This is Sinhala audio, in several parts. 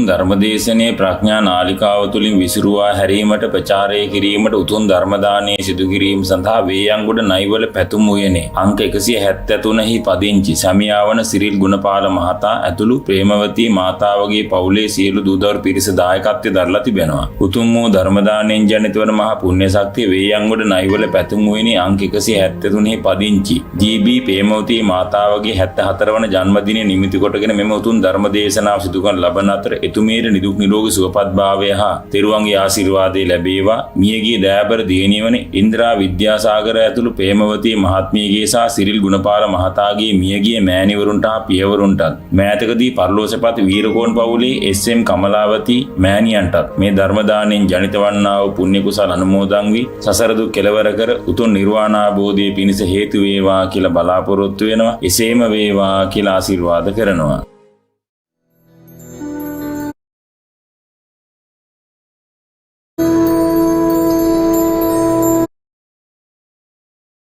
ධර්මදේශනයේ ප්‍රඥා නාලිකාව තුලින් විසිරුවා හැරීමට ප්‍රචාරය කිරීමට උතුම් ධර්ම දානය සිදු කිරීම සඳහා වේයන්ගොඩ නයිවල පැතුම් උයනේ අංක 173 හි පදිංචි සමියාවන සිරිල් ගුණපාල මහතා ඇතුළු ප්‍රේමවතී මාතාවගේ පවුලේ සියලු දූදවරු පිරිස දායකත්වයේ දරලා තිබෙනවා. උතුම් වූ ධර්ම දානයෙන් ජනිත වන මහා පුණ්‍ය ශක්තිය වේයන්ගොඩ නයිවල පැතුම් උයනේ අංක 173 හි පදිංචි ජී.බී. ප්‍රේමවතී මාතාවගේ 74 වන ජන්මදිනය නිමිති කොටගෙන මෙම උතුම් ධර්ම දේශනාව සිදු කරන ලබන අතර එතුමියට නිදුක් නිරෝගී සුවපත් භාවය හා තෙරුවන්ගේ ආශිර්වාදය ලැබේවා. මියගිය දයාබර දියණිය වන ඉන්ද්‍රා විද්‍යාසාගර ඇතුළු ප්‍රේමවතී මහත්මියගේ සහ සිරිල් ගුණපාල මහතාගේ මියගිය මෑණිවරුන්ට හා පියවරුන්ටත් මෑතකදී පරලෝසපත වීරකෝන් පවුලේ එස්.එම්. කමලාවතී මෑණියන්ටත් මේ ධර්ම දාණයෙන් ජනිත වන්නා වූ පුණ්‍ය කුසල අනුමෝදන් වී සසර දුක් කෙලවර කර උතුම් නිර්වාණ අවබෝධයේ පිණිස හේතු වේවා කියලා බලාපොරොත්තු වෙනවා. එසේම වේවා කියලා ආශිර්වාද කරනවා.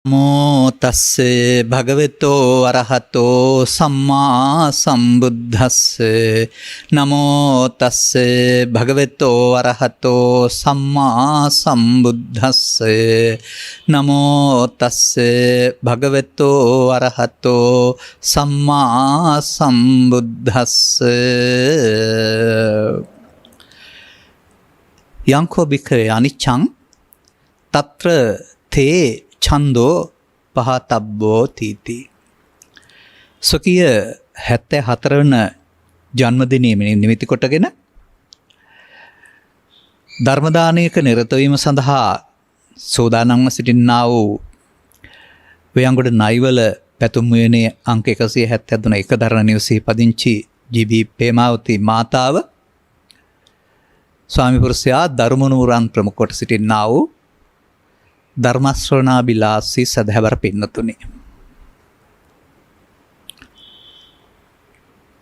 නමෝ තස්සේ භගවතෝ අරහතෝ සම්මා සම්බුද්දස්සේ නමෝ තස්සේ භගවතෝ අරහතෝ සම්මා සම්බුද්දස්සේ නමෝ තස්සේ භගවතෝ අරහතෝ සම්මා සම්බුද්දස්සේ යංකෝ භික්ඛවේ අනිච්ඡං తත්‍ර තේ ඡන්தோ පහතබ්බෝ තීති. සොකිය 74 වන ජන්මදිනයේ නිමිති කොටගෙන ධර්ම දානයක නිරත වීම සඳහා සෝදානම්ව සිටින්නා වූ වේයන්ගොඩ නයිවල පැතුම් උයනේ අංක 173 එක දරණ නිවසේ පදිංචි ජී.බී. ප්‍රේමාවතී මාතාව ස්වාමි පුරුෂයා ධර්මනුරන් ප්‍රමුඛ කොට සිටින්නා වූ ධර්මශ්‍රවණාබිලාසී සදහැවර පින්නතුනි,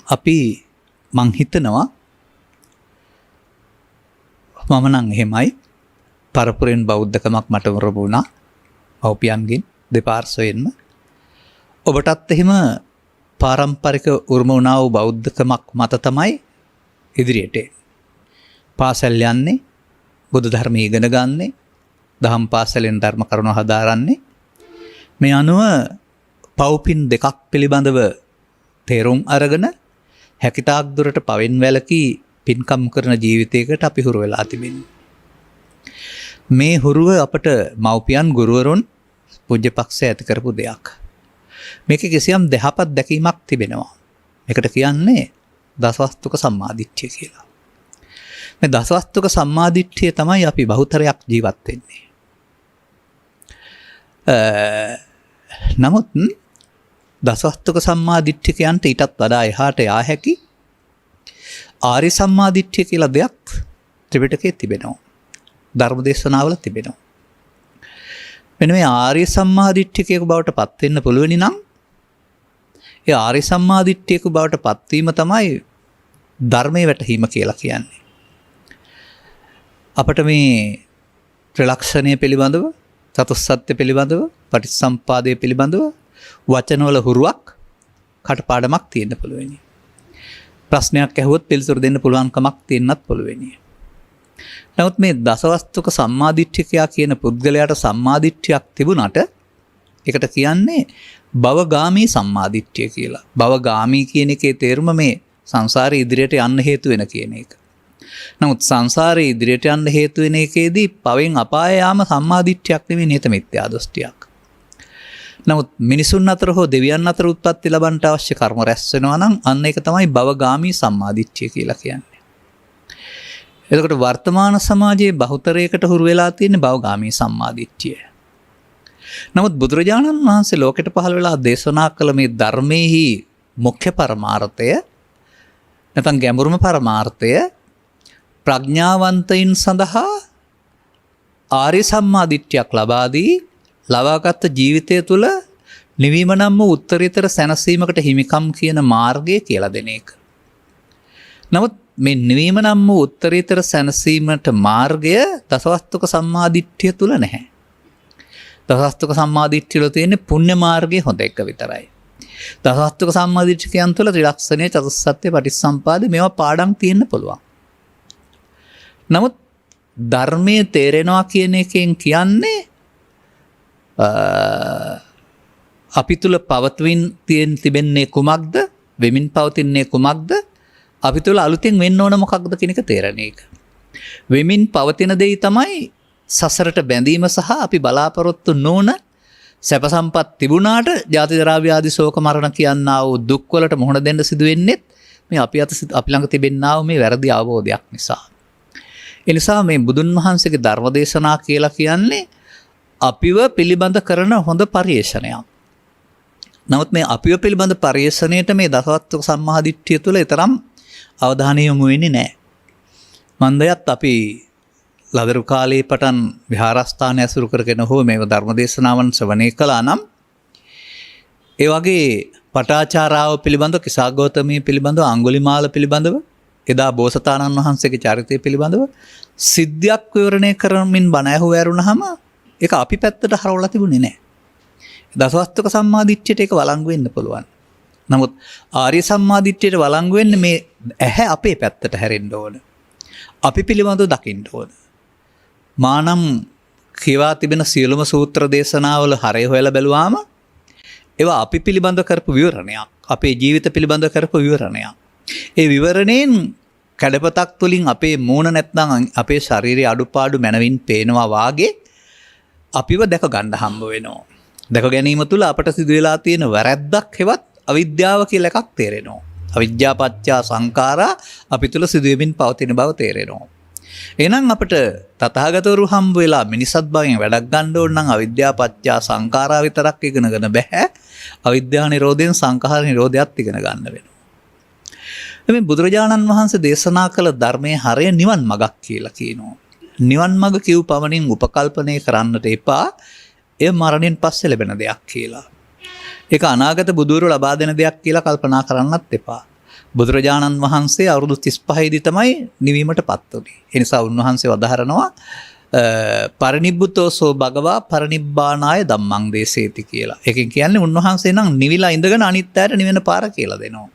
අපි මං හිතනවා මම නම් එහෙමයි පරපුරෙන් බෞද්ධකමක් මට වරබුණා මව්පියන්ගෙන් දෙපාර්ශ්වයෙන්ම. ඔබටත් එහෙම පාරම්පරික උරුම වුණා වූ බෞද්ධකමක් මත තමයි ඉදිරියට පාසල් යන්නේ, බුදු ධර්මය ඉගෙන ගන්නේ, දහම් පාසලෙන් ධර්ම කරුණු හදාරන්නේ. මේ අනුව පව්පින් දෙකක් පිළිබඳව තේරුම් අරගෙන හැකිතාක් දුරට පවෙන් වැළකී පින්කම් කරන ජීවිතයකට අපි හුරු වෙලා තිබෙනවා. මේ හුරුව අපට මව්පියන් ගුරුවරුන් පූජ්‍ය පක්ෂය ඇති කරපු දෙයක්. මේකේ කිසියම් දෙහපත් දැකීමක් තිබෙනවා. මේකට කියන්නේ දසවස්තුක සම්මාදිට්ඨිය කියලා. මේ දසවස්තුක සම්මාදිට්ඨිය තමයි අපි බහුතරයක් ජීවත් වෙන්නේ. නමුත් දසවස්තුක සම්මාදිට්ඨිකයන්ට ඊටත් වඩා එහාට යා හැකි ආර්ය සම්මාදිට්ඨිය කියලා දෙයක් ත්‍රිපිටකයේ තිබෙනවා. ධර්ම දේශනාවල තිබෙනවා. මෙන්න මේ ආර්ය සම්මාදිට්ඨිකයක බවට පත් වෙන්න පුළුවනි නම් ඒ ආර්ය සම්මාදිට්ඨියක බවට පත්වීම තමයි ධර්මයේ වැටහීම කියලා කියන්නේ. අපට මේ ත්‍රිලක්ෂණය පිළිබඳව, චතුස්සත්‍ය පිළිබඳව, පටිච්චසම්පාදය පිළිබඳව වචනවල හුරුවක් කටපාඩමක් තියෙන්න පුළුවනි. ප්‍රශ්නයක් ඇහුවොත් පිළිතුරු දෙන්න පුළුවන්කමක් තියෙන්නත් පුළුවනි. නමුත් මේ දසවස්තුක සම්මාදිට්ඨිකයා කියන පුද්ගලයාට සම්මාදිට්ඨියක් තිබුණාට ඒකට කියන්නේ භවගාමී සම්මාදිට්ඨිය කියලා. භවගාමී කියන එකේ තේරුම මේ සංසාරේ ඉදිරියට යන්න හේතු වෙන කියන එක. නමුත් සංසාරේ ඉදිරියට යන්න හේතු වෙන එකේදී පවෙන් අපාය යාම සම්මාදිට්ඨියක් නෙවෙයි, නිත මිත්‍යා දෘෂ්ටියක්. නමුත් මිනිසුන් අතර හෝ දෙවියන් අතර උත්පත්ති ලබන්නට අවශ්‍ය කර්ම රැස් වෙනවා නම් අන්න ඒක තමයි භවගාමී සම්මාදිට්ඨිය කියලා කියන්නේ. එතකොට වර්තමාන සමාජයේ බහුතරයකට හුරු වෙලා තියෙන භවගාමී සම්මාදිට්ඨිය. නමුත් බුදුරජාණන් වහන්සේ ලෝකෙට පහළ වෙලා දේශනා කළ මේ ධර්මයේහි මුඛ්‍ය පරමාර්ථය නැත්නම් ගැඹුරුම පරමාර්ථය ප්‍රඥාවන්තයින් සඳහා ආර්ය සම්මාදිට්ඨියක් ලබා දී ලබාගත් ජීවිතය තුළ නිවීම නම් වූ උත්තරීතර සැනසීමකට හිමිකම් කියන මාර්ගය කියලා දෙන එක. නමුත් මේ නිවීම නම් වූ උත්තරීතර සැනසීමට මාර්ගය දසවස්තුක සම්මාදිට්ඨිය තුළ නැහැ. දසවස්තුක සම්මාදිට්ඨිය වල තියෙන්නේ පුණ්‍ය මාර්ගයේ හොඳ එක විතරයි. දසාත්වක සම්මාදිට්ඨිකයන් තුළ ත්‍රිලක්ෂණය චතුස්සත්‍ය පටිච්චසමුපාද මේවා පාඩම් තියෙන්න පුළුවන්. නමුත් ධර්මයේ තේරෙනවා කියන එකෙන් කියන්නේ අපි තුළ පවත්වින් තිබෙන්නේ කුමක්ද, වෙමින් පවතින්නේ කුමක්ද, අපි තුළ අලුතෙන් වෙන්න ඕන මොකක්ද කියන එක තේරෙන එක. වෙමින් පවතින දෙයි තමයි සසරට බැඳීම සහ අපි බලාපොරොත්තු නොවන සැප සම්පත් තිබුණාට ජාති ජරා ව්‍යාධි ශෝක මරණ කියනා වූ දුක් වලට මුහුණ දෙන්න සිදු වෙන්නේ මේ අපි ළඟ තිබෙනා වූ මේ වැරදි අවබෝධයක් නිසා. ඒ නිසා මේ බුදුන් වහන්සේගේ ධර්ම දේශනා කියලා කියන්නේ අපිව පිළිබඳ කරන හොඳ පරිේශනයක්. නමුත් මේ අපිව පිළිබඳ පරිේශණයට මේ දසවත්වක සම්මාදිට්ඨිය තුළ තරම් අවධානය යොමු වෙන්නේ නැහැ. මන්දයත් අපි ලදරු කාලයේ පටන් විහාරස්ථාන ඇසුරු කරගෙන හෝ මේ ධර්ම දේශනාවන් ශ්‍රවණය කළා නම් ඒ වගේ පටාචාරාව පිළිබඳව, කිසාගෞතමී පිළිබඳව, අඟුලිමාල පිළිබඳව, එදා බෝසතාණන් වහන්සේගේ චරිතය පිළිබඳව සිද්ධියක් විවරණය කරමින් බණ ඇහුවරුනහම ඒක අපි පැත්තට හරවලා තිබුණේ නැහැ. දසවස්තුක සම්මාදිට්ඨියට ඒක වළංගු වෙන්න පුළුවන්. නමුත් ආර්ය සම්මාදිට්ඨියට වළංගු වෙන්නේ මේ ඇහැ අපේ පැත්තට හැරෙන්න ඕන. අපි පිළිබඳව දකින්න ඕන. මානම් කියවා තිබෙන සියලුම සූත්‍ර දේශනාවල හරය හොයලා බැලුවාම ඒවා අපි පිළිබඳව කරපු විවරණයක්. අපේ ජීවිත පිළිබඳව කරපු විවරණයක්. ඒ විවරණයෙන් කඩපතක් තුලින් අපේ මූණ නැත්නම් අපේ ශරීරයේ අඩුපාඩු මනවින් පේනවා වාගේ අපිව දැක ගන්න හම්බ වෙනවා. දැක ගැනීම තුළ අපට සිදු වෙලා තියෙන වැරැද්දක් හෙවත් අවිද්‍යාව කියලා එකක් තේරෙනවා. අවිද්‍යා පත්‍ය සංඛාරා අපි තුළ සිදුවෙමින් පවතින බව තේරෙනවා. එහෙනම් අපිට තථාගතවරු හම්බ වෙලා මිනිසත් භවයෙන් වැඩක් ගන්න ඕන නම් අවිද්‍යා පත්‍ය සංඛාරා විතරක් ඉගෙනගෙන බෑ. අවිද්‍යා නිරෝධයෙන් සංඛාර නිරෝධයත් ඉගෙන ගන්න වෙනවා. මේ බුදුරජාණන් වහන්සේ දේශනා කළ ධර්මයේ හරය නිවන් මගක් කියලා කියනවා. නිවන් මග කිව් පමණින් උපකල්පනය කරන්නට එපා. එය මරණයෙන් පස්සේ ලැබෙන දෙයක් කියලා. ඒක අනාගත බුදුවරු ලබා දෙන දෙයක් කියලා කල්පනා කරන්නත් එපා. බුදුරජාණන් වහන්සේ අවුරුදු 35 දී තමයි නිවීමටපත් වුනේ. ඒ නිසා උන්වහන්සේ වදාහරනවා පරිනිබ්බුතෝසෝ භගවා පරිනිබ්බානාය ධම්මං දේසේති කියලා. ඒකෙන් කියන්නේ උන්වහන්සේ නම් නිවිලා ඉඳගෙන අනිත් අයට නිවෙන පාර කියලා දෙනවා.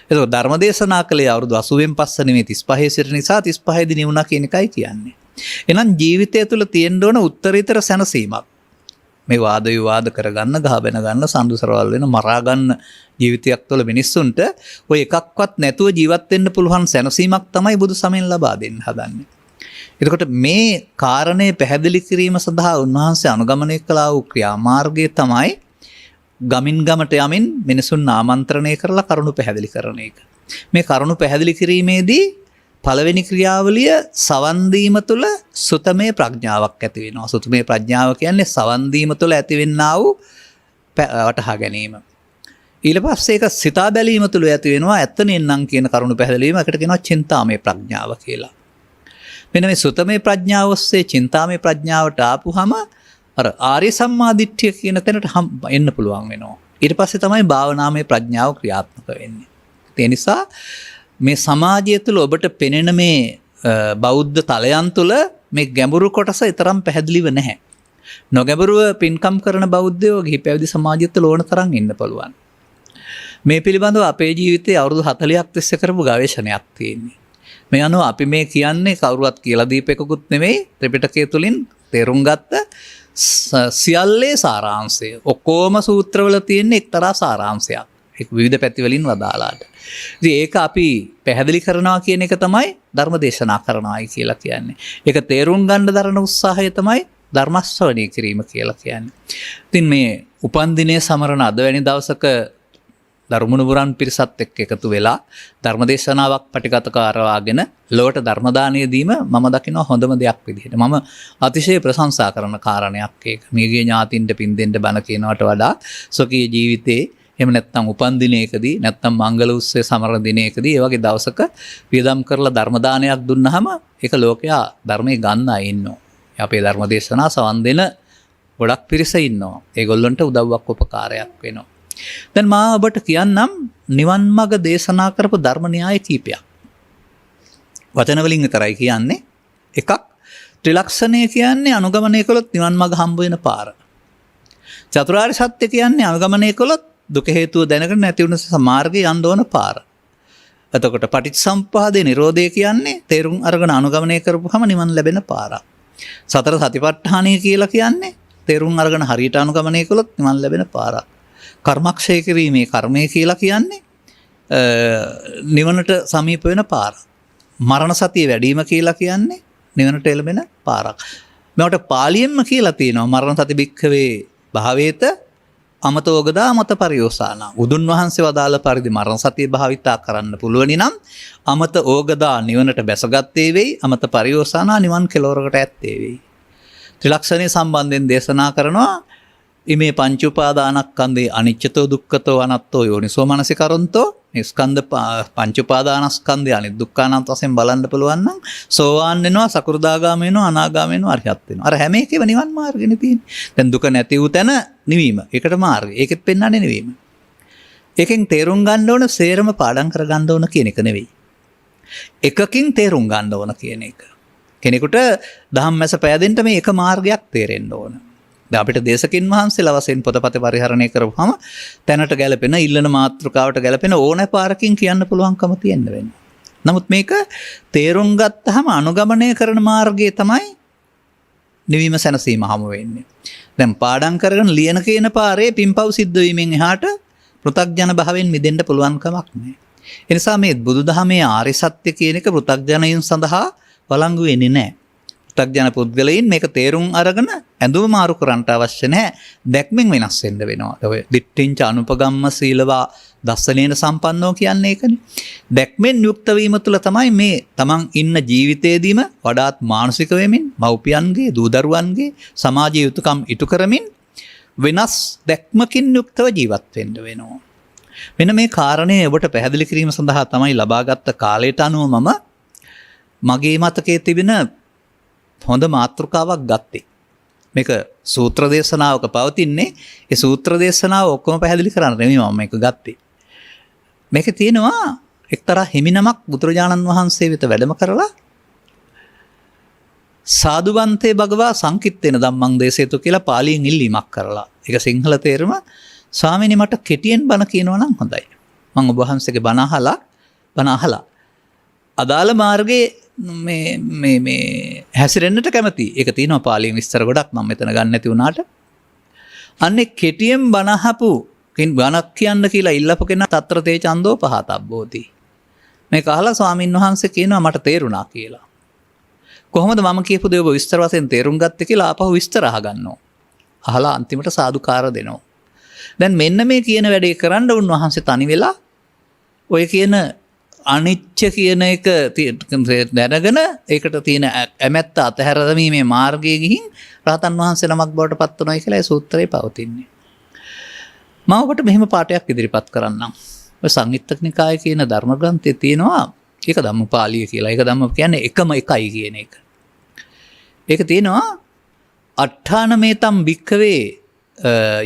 ඒක ධර්ම දේශනා කළේ අවුරුදු 80න් පස්සේ නෙමෙයි 35 සිට නිසා 35 දී නිවුණා කියන එකයි කියන්නේ. එහෙනම් ජීවිතය තුළ තියෙන්න ඕන උත්තරීතර සැනසීමක්. මේ වාද විවාද කරගන්න, ගහ බැන ගන්න, සම්දුසරවල් වෙන, මරා ගන්න ජීවිතයක් තුළ මිනිස්සුන්ට ඔය එකක්වත් නැතුව ජීවත් වෙන්න පුළුවන් සැනසීමක් තමයි බුදු සමයෙන් ලබා දෙන්න හදන්නේ. එතකොට මේ කාරණේ පැහැදිලි කිරීම සඳහා උන්වහන්සේ අනුගමනය කළා වූ ක්‍රියාමාර්ගය තමයි ගමින් ගමට යමින් මිනිසුන් ආමන්ත්‍රණය කරලා කරුණු පැහැදිලි කරන එක. මේ කරුණු පැහැදිලි කිරීමේදී පළවෙනි ක්‍රියාවලිය සවන් දීම තුළ සුතමේ ප්‍රඥාවක් ඇති වෙනවා. සුතමේ ප්‍රඥාව කියන්නේ සවන් දීම තුළ ඇතිවෙනා වූ වටහා ගැනීම. ඊට පස්සේ ඒක සිතා බැලීම තුළ ඇති වෙනවා ඇත්ත නෙන්නම් කියන කරුණු පැහැදිලි වීම. ඒකට කියනවා චින්තාමේ ප්‍රඥාව කියලා. මෙන්න මේ සුතමේ ප්‍රඥාව ඔස්සේ චින්තාමේ ප්‍රඥාවට ආපුහම අර ආර්ය සම්මාදිට්ඨිය කියන තැනට එන්න පුළුවන් වෙනවා. ඊට පස්සේ තමයි භාවනාමය ප්‍රඥාව ක්‍රියාත්මක වෙන්නේ. ඒ නිසා මේ සමාජය තුළ ඔබට පෙනෙන මේ බෞද්ධ තලයන් තුළ මේ ගැඹුරු කොටස තරම් පැහැදිලිව නැහැ. නොගැඹුරුව පින්කම් කරන බෞද්ධයෝ ගිහි පැවිදි සමාජය තුළ ඕන තරම් ඉන්න පුළුවන්. මේ පිළිබඳව අපේ ජීවිතයේ අවුරුදු 40ක් තිස්සේ කරපු ගවේෂණයක් තියෙනවා. මේ අනුව අපි මේ කියන්නේ කවුරුවත් කියලා දීපෙකුත් නෙමෙයි, ත්‍රිපිටකය තුලින් තේරුම් ගත්ත සියල්ලේ සාරාංශය. ඔක්කොම සූත්‍රවල තියෙන එක්තරා සාරාංශයක්. ඒක විවිධ පැති වලින් වදාලාට. ඉතින් ඒක අපි පැහැදිලි කරනවා කියන එක තමයි ධර්ම දේශනා කරනවායි කියලා කියන්නේ. ඒක තේරුම් ගන්න දරන උත්සාහය තමයි ධර්ම ශ්‍රවණය කිරීම කියලා කියන්නේ. ඉතින් මේ උපන් දිනයේ සමරන අද වැනි දවසක ධර්මනුවරන් පිරිසත් එක්ක එකතු වෙලා ධර්ම දේශනාවක් පටිගත කරවාගෙන ලොවට ධර්ම දානය දීම මම දකිනවා හොඳම දෙයක් විදිහට. මම අතිශය ප්‍රශංසා කරන කාරණයක් ඒක. මේගේ ඥාතින්ට පින් දෙන්න බණ කියනවට වඩා සොකී ජීවිතේ එහෙම නැත්නම් උපන් දිනයකදී නැත්නම් මංගල උත්සවයේ සමරන දිනයකදී ඒ වගේ දවසක වියදම් කරලා ධර්ම දානයක් දුන්නාම ඒක ලෝකයා ධර්මයේ ගන්න අය ඉන්නවා. අපේ ධර්ම දේශනා සවන් දෙන ගොඩක් පිරිස ඉන්නවා. ඒගොල්ලන්ට උදව්වක් උපකාරයක් වෙනවා. දැන් මා ඔබට කියන්නම් නිවන් මඟ දේශනා කරපු ධර්ම න්‍යාය කීපයක්. වචන වලින් විතරයි කියන්නේ. එකක් ත්‍රිලක්ෂණය කියන්නේ අනුගමනය කළොත් නිවන් මඟ හම්බ වෙන පාර. චතුරාර්ය සත්‍ය කියන්නේ අනුගමනය කළොත් දුක හේතුව දැනගෙන නැති වුණ නිසා මාර්ගේ යන්න ඕන පාර. එතකොට පටිච්චසමුප්පාදේ නිරෝධය කියන්නේ තේරුම් අරගෙන අනුගමනය කරපුවම නිවන් ලැබෙන පාරක්. සතර සතිපට්ඨානය කියලා කියන්නේ තේරුම් අරගෙන හරියට අනුගමනය කළොත් නිවන් ලැබෙන පාරක්. කර්මක්ෂය කිරීමේ කර්මය කියලා කියන්නේ නිවනට සමීප වෙන පාරක්. මරණ සතිය වැඩිම කියලා කියන්නේ නිවනට එළඹෙන පාරක්. මේකට පාලියෙන්ම කියලා තියෙනවා මරණ සති භික්ඛවේ භාවේත අමතෝගදා මත පරියෝසාන. බුදුන් වහන්සේ වදාළ පරිදි මරණ සතිය භාවිතා කරන්න පුළුවනි නම් අමත ඕගදා නිවනට බැසගත්තේ වෙයි, අමත පරියෝසාන නිවන් කෙලවරකට ඇත්තේ වෙයි. ත්‍රිලක්ෂණය සම්බන්ධයෙන් දේශනා කරනවා ඉමේ පංච උපාදානස්කන්ධේ අනිච්චතෝ දුක්ඛතෝ අනාත්තෝ යෝනිසෝ මනසිකරොන්තෝ මේ ස්කන්ධ පංච උපාදානස්කන්ධය අනිත් දුක්ඛානාන්ත වශයෙන් බලන්න පුළුවන් නම් සෝවාන් වෙනවා, සකෘදාගාම වෙනවා, අනාගාම වෙනවා, අරිහත් වෙනවා. අර හැම එකේම නිවන් මාර්ගෙනේ තියෙන්නේ. දැන් දුක නැති වූ තැන නිවීම. ඒකට මාර්ගය. ඒකෙත් පෙන්වන්නේ නිවීම. ඒකෙන් තේරුම් ගන්න ඕන සේරම පාඩම් කර ගන්න ඕන කියන එක නෙවෙයි. එකකින් තේරුම් ගන්න ඕන කියන එක. කෙනෙකුට ධම්මැස පෑදෙන්න මේ එක මාර්ගයක් තේරෙන්න ඕන. දැන් අපිට දේශකින් වහන්සේලා වශයෙන් පොතපත පරිහරණය කරපුවම තැනට ගැලපෙන ඉල්ලන මාත්‍රකාවට ගැලපෙන ඕනෑ පාරකින් කියන්න පුළුවන්කම තියෙන්න වෙනවා. නමුත් මේක තේරුම් ගත්තහම අනුගමනය කරන මාර්ගය තමයි නිවීම සැනසීම හමු වෙන්නේ. දැන් පාඩම් කරගෙන ලියන කියන පාරේ පින්පව් සිද්ධ වීමෙන් එහාට පෘථග්ජන භාවයෙන් මිදෙන්න පුළුවන් කමක් නැහැ. ඒ නිසා මේ බුදුදහමේ ආර්ය සත්‍ය කියන එක පෘථග්ජනයින් සඳහා වළංගු වෙන්නේ නැහැ. පෘථග්ජන පුද්ගලයන් මේක තේරුම් අරගෙන ඇඳුම මාරු කරන්නට අවශ්‍ය නැහැ. දැක්මෙන් වෙනස් වෙන්න වෙනවා. ඔය දිට්ඨිංච අනුපගම්ම සීලවා දස්සනේන සම්පන්නෝ කියන්නේ ඒකනේ. දැක්මෙන් යුක්ත වීම තුළ තමයි මේ තමන් ඉන්න ජීවිතයේදීම වඩාත් මානසික වෙමින් මව්පියන්ගේ දූ දරුවන්ගේ සමාජීය යුතුයකම් ඉටු කරමින් වෙනස් දැක්මකින් යුක්තව ජීවත් වෙන්න වෙනවා. මෙන්න මේ කාරණේ ඔබට පැහැදිලි කිරීම සඳහා තමයි ලබාගත් කාලයට අනුව මම මගේ මතකයේ තිබෙන හොඳ මාතෘකාවක් ගත්තේ. මේක සූත්‍ර දේශනාවක පවතින්නේ. ඒ සූත්‍ර දේශනාව ඔක්කොම පැහැදිලි කරන්න නෙමෙයි මම මේක ගත්තේ. මේකේ තියෙනවා එක්තරා හිමිනමක් බුදුරජාණන් වහන්සේ වෙත වැඩම කරලා සාදුවන්තේ භගවා සංකිට්ඨේන ධම්මං දේශේතු කියලා පාලියෙන් ඉල්ලීමක් කරලා. ඒක සිංහල තේරුම ස්වාමීනි මට කෙටියෙන් බණ කියනවා නම් හොඳයි. මම ඔබ වහන්සේගේ බණ අහලා අදාළ මාර්ගයේ මේ හැසිරෙන්නට කැමතියි. ඒක තියෙනවා පාලියෙන් විස්තර ගොඩක් මම මෙතන ගන්න නැති වුණාට. අන්නේ කෙටියෙන් බණ අහපු බණක් කියන්න කියලා ඉල්ලපු කෙනා తත්‍ර තේ චන්දෝ පහතබ්බෝති. මේක අහලා ස්වාමින් වහන්සේ කියනවා මට තේරුණා කියලා. කොහොමද මම කියපු දේ ඔබ විස්තර වශයෙන් තේරුම් ගත්තේ කියලා ආපහු විස්තර අහගන්නවා. අහලා අන්තිමට සාදුකාර දෙනවා. දැන් මෙන්න මේ කියන වැඩේ කරන්න උන්වහන්සේ තනි වෙලා ඔය කියන අනිච්ච කියන එක දැනගෙන ඒකට තියෙන ඇමැත්ත අතහැර දැමීමේ මාර්ගයේ ගිහින් රහතන් වහන්සේ නමක් බවට පත් වෙනවා කියලා ඒ සූත්‍රයේ පවතින්නේ. මම ඔබට මෙහෙම පාඩයක් ඉදිරිපත් කරන්නම්. ඔය සංයුත්ත නිකායේ කියන ධර්ම ග්‍රන්ථයේ තියෙනවා ඒක ධම්මපාලිය කියලා. ඒක ධම්ම කියන්නේ එකම එකයි කියන එක. ඒක තියෙනවා අට්ඨානමේතම් භික්ඛවේ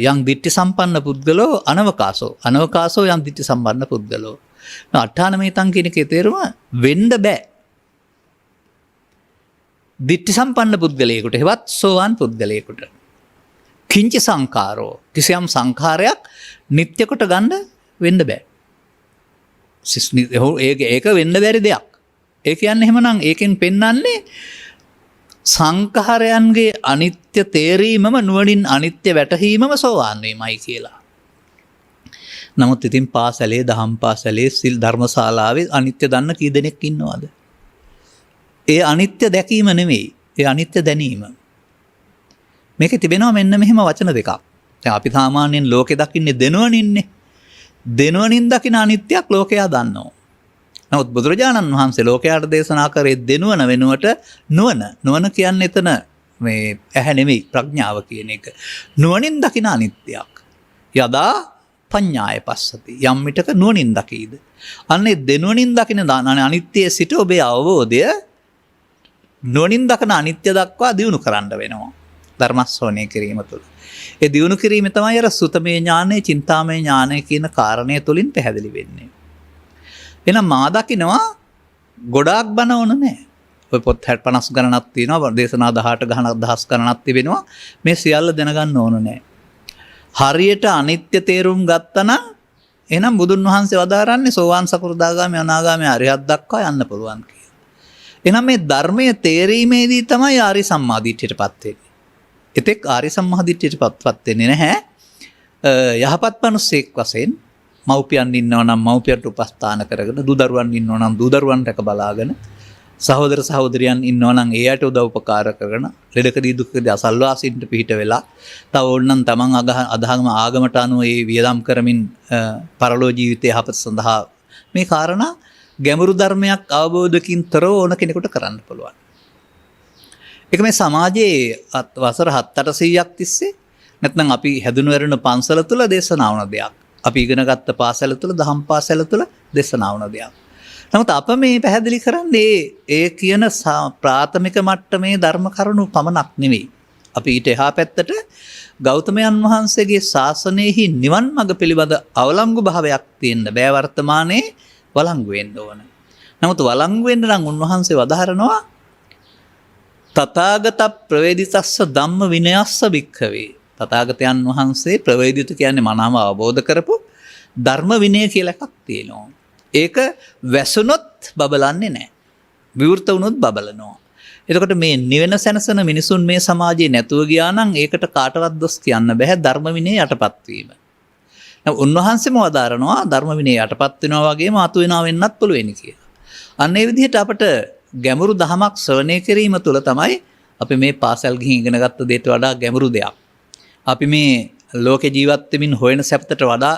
යං දිට්ඨි සම්පන්න පුද්ගලෝ අනවකාසෝ යං දිට්ඨි සම්පන්න පුද්ගලෝ. අට්ඨානමේතම් කියන එකේ තේරුම වෙන්න බෑ. දිට්ඨි සම්පන්න පුද්ගලයෙකුට හෙවත් සෝවාන් පුද්ගලයෙකුට. කිංච සංඛාරෝ කිසියම් සංඛාරයක් නිත්‍ය කොට ගන්න වෙන්න බෑ. ඒක වෙන්න බැරි දෙයක්. ඒ කියන්නේ එහෙමනම් ඒකෙන් පෙන්වන්නේ සංඛාරයන්ගේ අනිත්‍ය තේරීමම නුවණින් අනිත්‍ය වැටහීමම සෝවාන් වීමයි කියලා. නමුත් ඉතින් පාසලේ දහම් පාසලේ සිල් ධර්මශාලාවේ අනිත්‍ය දන්න කී දෙනෙක් ඉන්නවද? ඒ අනිත්‍ය දැකීම නෙමෙයි. ඒ අනිත්‍ය දැනීම. මේකේ තිබෙනවා මෙන්න මෙහෙම වචන දෙකක්. දැන් අපි සාමාන්‍යයෙන් ලෝකේ දකින්නේ දෙනවනින්නේ. දෙනවනින් දකින අනිත්‍යයක් ලෝකයා දන්නවා. නමුත් බුදුරජාණන් වහන්සේ ලෝකයාට දේශනා කරේ දෙනවන වෙනුවට නුවණ කියන්නේ එතන මේ ඇහැ නෙමෙයි ප්‍රඥාව කියන එක. නුවණින් දකින අනිත්‍යයක්. යදා පඤ්ඤාය පස්සති යම් විටක නුවණින් දකීද. අන්නේ දෙනුවණින් දකින අනිත්‍යයේ සිට ඔබේ අවබෝධය නුවණින් දකින අනිත්‍ය දක්වා දියුණු කරන්න වෙනවා. ධර්ම ශ්‍රවණය කිරීම තුළ. ඒ දියුණු කිරීම තමයි අර සුතමේ ඥානය, චින්තාමය ඥානය කියන කාරණය තුලින් පැහැදිලි වෙන්නේ. එහෙනම් මා දකිනවා ගොඩාක් බණ ඕන නැහැ. ඔය පොත් 50 ගණනක් තියෙනවා, දේශනා 18 ගණනක් 1000 ගණනක් තිබෙනවා. මේ සියල්ල දැනගන්න ඕන නැහැ. හරියට අනිත්‍ය තේරුම් ගත්තනම් එහෙනම් බුදුන් වහන්සේ වදාරන්නේ සෝවාන් සකෘදාගාමි අනාගාමි අරිහත් දක්වා යන්න පුළුවන් කියලා. එහෙනම් මේ ධර්මයේ තේරීමේදී තමයි ආරි සම්මාදිට්ඨියටපත් වෙන්නේ. එතෙක් ආරි සම්මාදිට්ඨියටපත් වෙන්නේ නැහැ. යහපත් මිනිසෙක් වශයෙන් මව්පියන් ඉන්නවා නම් මව්පියන්ට උපස්ථාන කරගෙන දූ දරුවන් ඉන්නවා නම් දූ දරුවන් රැක බලාගෙන සහෝදර සහෝදරියන් ඉන්නවා නම් ඒ අයට උදව් උපකාර කරගෙන ලෙඩකදී දුකකදී අසල්වාසීන්ට පිහිට වෙලා තව ඕනනම් තමන් අදහම ආගමට අනුව ඒ වියදම් කරමින් පරලෝ ජීවිතයේ යහපත සඳහා මේ කාරණා ගැඹුරු ධර්මයක් අවබෝධකින් තොරව ඕන කෙනෙකුට කරන්න පුළුවන්. ඒක මේ සමාජයේ වසර 7-800ක් තිස්සේ නැත්නම් අපි හැදුණු වැරුණු පන්සල තුල දේශනා වුණ දෙයක්. අපි ඉගෙන ගත්ත පාසල තුල දහම් පාසල තුල දේශනා වුණ දෙයක්. නමුත් අප මේ පැහැදිලි කරන්නේ ඒ කියන ප්‍රාථමික මට්ටමේ ධර්ම කරුණු පමණක් නෙවෙයි. අපි ඊට එහා පැත්තට ගෞතමයන් වහන්සේගේ ශාසනයෙහි නිවන් මඟ පිළිබඳ අවලංගු භාවයක් තියෙන්න බෑ වර්තමානයේ වළංගු වෙන්න ඕන. නමුත් වළංගු වෙන්න නම් උන්වහන්සේ වදාහරනවා තථාගත ප්‍රවේදිතස්ස ධම්ම විනයස්ස භික්ඛවේ. තථාගතයන් වහන්සේ ප්‍රවේදිත කියන්නේ මනාව අවබෝධ කරපු ධර්ම විනය කියලා එකක් තියෙනවා. ඒක වැසුනොත් බබලන්නේ නැහැ. විවෘත වුණොත් බබලනවා. එතකොට මේ නිවෙන සැනසෙන මිනිසුන් මේ සමාජයේ නැතුව ගියා නම් ඒකට කාටවත් දොස් කියන්න බෑ ධර්ම විනය යටපත් වීම. නම් උන්වහන්සේම වදාරනවා ධර්ම විනය යටපත් වෙනවා වගේම අතු වෙනවා වෙන්නත් පුළුවෙනි කියලා. අන්න ඒ විදිහට අපට ගැඹුරු දහමක් ශ්‍රවණය කිරීම තුළ තමයි අපි මේ පාසල් ගිහින් ඉගෙන ගත්ත දේට වඩා ගැඹුරු දෙයක්. අපි මේ ලෝකේ ජීවත් වෙමින් හොයන සැපතට වඩා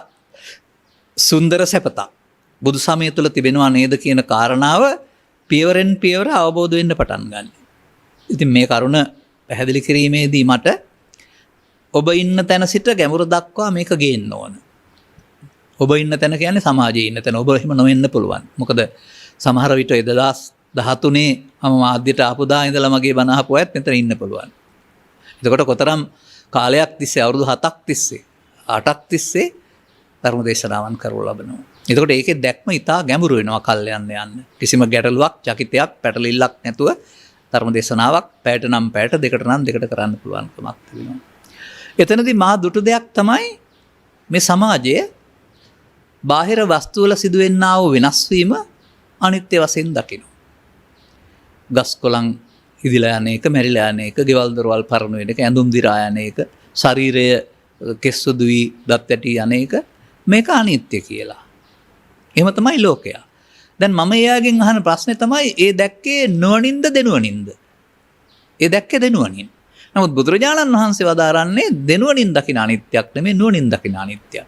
සුන්දර සැපතක් බුදු සමය තුළ තිබෙනවා නේද කියන කාරණාව පියවරෙන් පියවර අවබෝධ වෙන්න පටන් ගන්න. ඉතින් මේ කරුණ පැහැදිලි කිරීමේදී මට ඔබ ඉන්න තැන සිට ගැඹුර දක්වා මේක ගේන්න ඕන. ඔබ ඉන්න තැන කියන්නේ සමාජයේ ඉන්න තැන. ඔබ එහෙම නොවෙන්න පුළුවන්. මොකද සමහර විට 2013 මම මාධ්‍යට ආපු දා ඉඳලා මගේ බණ අහපු අයත් මෙතන ඉන්න පුළුවන්. එතකොට කොතරම් කාලයක් තිස්සේ අවුරුදු 7ක් තිස්සේ 8ක් තිස්සේ ධර්ම දේශනාවන් කරව ලබනවා. එතකොට ඒකේ දැක්ම ඉතා ගැඹුරු වෙනවා කල් යන්න. කිසිම ගැටලුවක්, චකිතයක්, පැටලිල්ලක් නැතුව ධර්ම දේශනාවක් පැයට නම් පැයට දෙකට නම් දෙකට කරන්න පුළුවන්කමක් තිබෙනවා. එතනදී මහා දුටු දෙයක් තමයි මේ සමාජයේ බාහිර වස්තු වල සිදුවෙනා වූ වෙනස් වීම අනිත්‍ය වශයෙන් දකිනවා. ගස් කොළන් ඉදිලා යන එක, මැරිලා යන එක, ගෙවල් දොරවල් පරණ වෙන එක, ඇඳුම් දිරා යන එක, ශරීරය කෙස්සුදු වී දත් ඇටි යන එක මේක අනිත්‍ය කියලා. එහෙම තමයි ලෝකයා. දැන් මම එයාගෙන් අහන ප්‍රශ්නේ තමයි ඒ දැක්කේ නුවණින්ද දෙනුවණින්ද? ඒ දැක්කේ දෙනුවණින්. නමුත් බුදුරජාණන් වහන්සේ වදාරන්නේ දෙනුවණින් දකින අනිත්‍යක් නෙමෙයි නුවණින් දකින අනිත්‍යක්.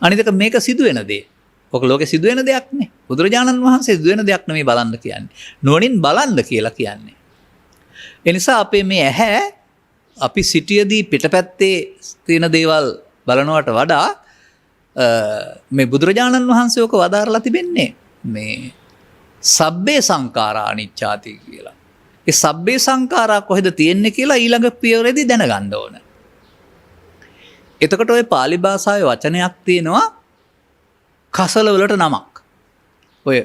අනිතක මේක සිදුවෙන දේ. ඔක ලෝකේ සිදුවෙන දෙයක් නේ. බුදුරජාණන් වහන්සේ සිදුවෙන දෙයක් නෙමෙයි බලන්න කියන්නේ. නුවණින් බලන්න කියලා කියන්නේ. ඒ නිසා අපේ මේ ඇහැ අපි සිටියදී පිටපැත්තේ තියෙන දේවල් බලනවට වඩා මේ බුදුරජාණන් වහන්සේ ඔක වදාරලා තිබෙන්නේ මේ සබ්බේ සංඛාරා අනිච්චාති කියලා. ඒ සබ්බේ සංඛාරා කොහෙද තියෙන්නේ කියලා ඊළඟ පියවරේදී දැනගන්න ඕන. එතකොට ওই pāli භාෂාවේ වචනයක් තියෙනවා කසල වලට නමක්. ඔය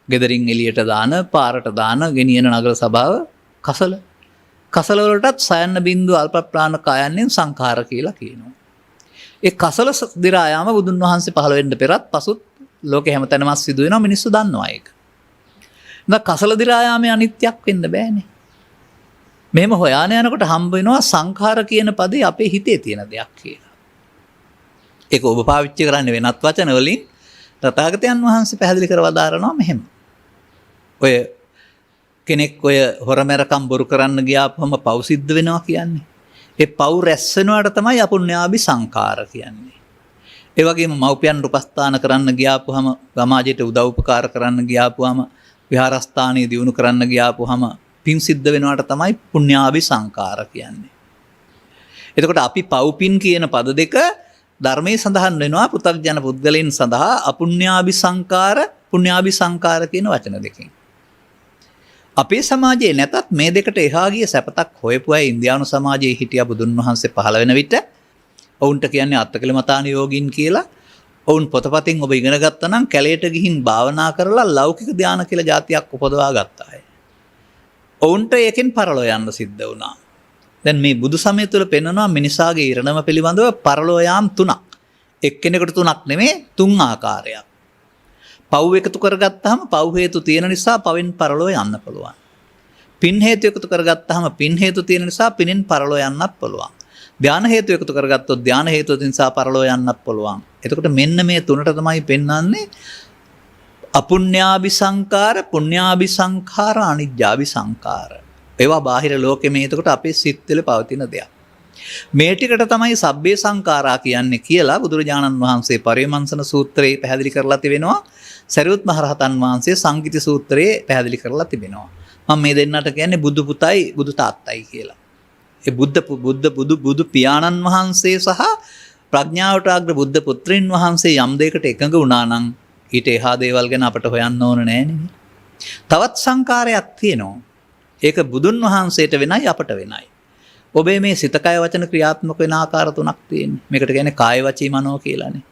ගෙදරින් එළියට දාන, පාරට දාන, ගෙනියන නගර සභාව කසල. කසල වලටත් සයන්න බින්දු අල්ප ප්‍රාණ කායන්නේ සංඛාර කියලා කියනවා. ඒ කසල දිරා යාම බුදුන් වහන්සේ පහළ වෙන්න පෙරත් පසුත් ලෝකේ හැමතැනම සිදු වෙනවා මිනිස්සු දන්නවා ඒක. නේද කසල දිරා යාමේ අනිත්‍යක් වෙන්න බෑනේ. මෙහෙම හොයාන යනකොට හම්බ වෙනවා සංඛාර කියන පදේ අපේ හිතේ තියෙන දෙයක් කියලා. ඒක ඔබ පාවිච්චි කරන්නේ වෙනත් වචන වලින් තථාගතයන් වහන්සේ පැහැදිලි කරවදාරනවා මෙහෙම. ඔය කෙනෙක් ඔය හොරමැරකම් බොරු කරන්න ගියාපම පව් සිද්ධ වෙනවා කියන්නේ. ඒ පව් රැස් වෙනවට තමයි අපුඤ්ඤාභි සංඛාර කියන්නේ. ඒ වගේම මව්පියන් උපස්ථාන කරන්න ගියාපුවම සමාජයට උදව් උපකාර කරන්න ගියාපුවම විහාරස්ථානීය දියුණු කරන්න ගියාපුවම පින් සිද්ධ වෙනවට තමයි පුඤ්ඤාභි සංඛාර කියන්නේ. එතකොට අපි පව් පින් කියන පද දෙක ධර්මයේ සඳහන් වෙනවා පෘථග්ජන පුද්ගලයන් සඳහා අපුඤ්ඤාභි සංඛාර, පුඤ්ඤාභි සංඛාර කියන වචන දෙකෙන්. අපේ සමාජයේ නැතත් මේ දෙකට එහා ගිය සැපතක් හොයපු අය ඉන්දියානු සමාජයේ හිටියා බුදුන් වහන්සේ පහළ වෙන විට ඔවුන්ට කියන්නේ අත්තකලමතාන යෝගීන් කියලා. ඔවුන් පොතපතින් ඔබ ඉගෙන ගත්තා නම් කැලේට ගිහින් භාවනා කරලා ලෞකික ධානය කියලා જાතියක් උපදවා ගත්තා අය. ඔවුන්ට ඒකෙන් පරලෝ යන්න සිද්ධ වුණා. දැන් මේ බුදු සමය තුළ පෙන්වනවා මිනිසාගේ ඉරණම පිළිබඳව පරලෝ යාම් තුනක්. එක්කෙනෙකුට තුනක් නෙමෙයි තුන් ආකාරයක්. පව් එකතු කරගත්තාම පව් හේතු තියෙන නිසා පවෙන් පරලෝ යන්න පුළුවන්. පින් හේතු එකතු කරගත්තාම පින් හේතු තියෙන නිසා පිනෙන් පරලෝ යන්නත් පුළුවන්. ධාන හේතු එකතු කරගත්තොත් ධාන හේතු නිසා පරලෝ යන්නත් පුළුවන්. එතකොට මෙන්න මේ තුනට තමයි පෙන්වන්නේ අපුඤ්ඤාභි සංකාර, පුඤ්ඤාභි සංඛාර, අනිජ්ජාභි සංකාර. ඒවා බාහිර ලෝකෙ මේ එතකොට අපේ සිත්වල පවතින දෙයක්. මේ ටිකට තමයි සබ්බේ සංඛාරා කියන්නේ කියලා බුදුරජාණන් වහන්සේ පරිමංසන සූත්‍රයේ පැහැදිලි කරලා තිබෙනවා. සරියුත් මහරහතන් වහන්සේ සංගීත සූත්‍රයේ පැහැදිලි කරලා තිබෙනවා. මම මේ දෙන්නට කියන්නේ බුදු පුතයි බුදු තාත්තයි කියලා. ඒ බුදු පියාණන් වහන්සේ සහ ප්‍රඥාවට අග්‍ර බුද්ධ පුත්‍රින් වහන්සේ යම් දෙයකට එකඟ වුණා නම් ඊට එහා දේවල් ගැන අපට හොයන්න ඕන නෑ නේද? තවත් සංකාරයක් තියෙනවා. ඒක බුදුන් වහන්සේට වෙනයි අපට වෙනයි. ඔබේ මේ සිත කය වචන ක්‍රියාත්මක වෙන ආකාර තුනක් තියෙනවා. මේකට කියන්නේ කාය වචී මනෝ කියලානේ.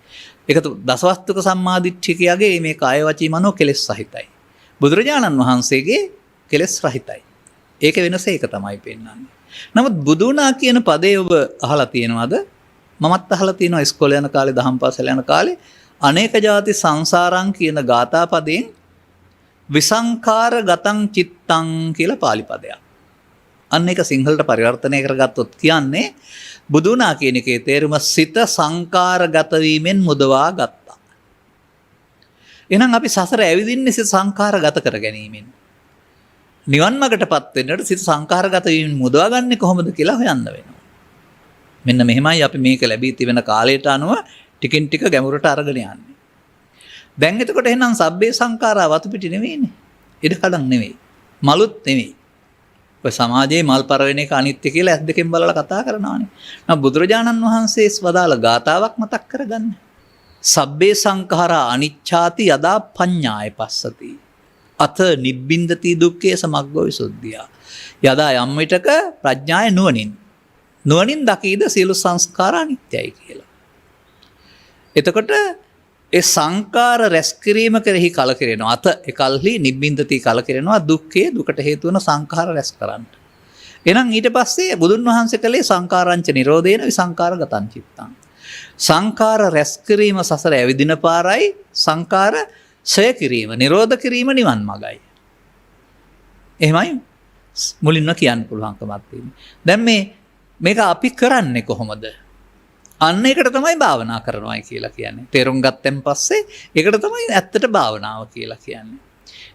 ඒක දසවස්තුක සම්මාදිට්ඨිකයගේ මේ කාය වචී මනෝ කෙලෙස් සහිතයි. බුදුරජාණන් වහන්සේගේ කෙලෙස් රහිතයි. ඒක වෙනස ඒක තමයි පෙන්වන්නේ. නමුත් බුදුනා කියන පදේ ඔබ අහලා තියෙනවද? මමත් අහලා තියෙනවා ඉස්කෝලේ යන කාලේ දහම් පාසල යන කාලේ අනේක ಜಾති සංසාරං කියන ගාථා පදයෙන් විසංඛාර ගතං චිත්තං කියලා පාලි පදයක්. අන්න ඒක සිංහලට පරිවර්තනය කරගත්තොත් කියන්නේ බුදුනා කියන එකේ තේරුම සිත සංකාරගත වීමෙන් මුදවා ගත්තා. එහෙනම් අපි සසර ඇවිදින්නේ සිත සංකාරගත කර ගැනීමෙන්. නිවන් මාර්ගටපත් වෙන්නට සිත සංකාරගත වීමෙන් මුදවා ගන්නේ කොහොමද කියලා හොයන්න වෙනවා. මෙන්න මෙහෙමයි අපි මේක ලැබී තිබෙන කාලයට අනුව ටිකින් ටික ගැඹුරට අරගෙන යන්නේ. දැන් එතකොට එහෙනම් සබ්බේ සංඛාරා වතු පිටි නෙවෙයිනේ. ඉඩකඩම් නෙවෙයි. මලුත් නෙවෙයි. ඔය සමාජයේ මල් පර වෙන එක අනිත්‍ය කියලා ඇස් දෙකෙන් බලලා කතා කරනවානේ. නම් බුදුරජාණන් වහන්සේ වදාළ ගාතාවක් මතක් කරගන්න. සබ්බේ සංඛාරා අනිච්ඡාති යදා පඤ්ඤාය පස්සති. අත නිබ්බින්දති දුක්ඛේ සමග්ගෝ විසුද්ධිය. යදා යම් විටක ප්‍රඥාය නුවණින් දකීද සියලු සංස්කාර අනිත්‍යයි කියලා. එතකොට ඒ සංකාර රැස් කිරීම කෙරෙහි කලකිරෙනවා. අත එකල්හි නිබ්බින්දති කලකිරෙනවා දුක්ඛේ දුකට හේතු වන සංකාර රැස් කරන්න. එහෙනම් ඊට පස්සේ බුදුන් වහන්සේ කළේ සංකාරංච නිරෝධේන විසංකාර ගතං චිත්තං. සංකාර රැස් කිරීම සසර ඇවිදින පාරයි සංකාර ඡය කිරීම නිරෝධ කිරීම නිවන් මාර්ගයි. එහෙමයි මුලින්ම කියන්න පුළුවන්කමක් තියෙනවා. දැන් මේක අපි කරන්නේ කොහොමද? අන්න ඒකට තමයි භාවනා කරනවායි කියලා කියන්නේ. තේරුම් ගත්තෙන් පස්සේ ඒකට තමයි ඇත්තට භාවනාව කියලා කියන්නේ.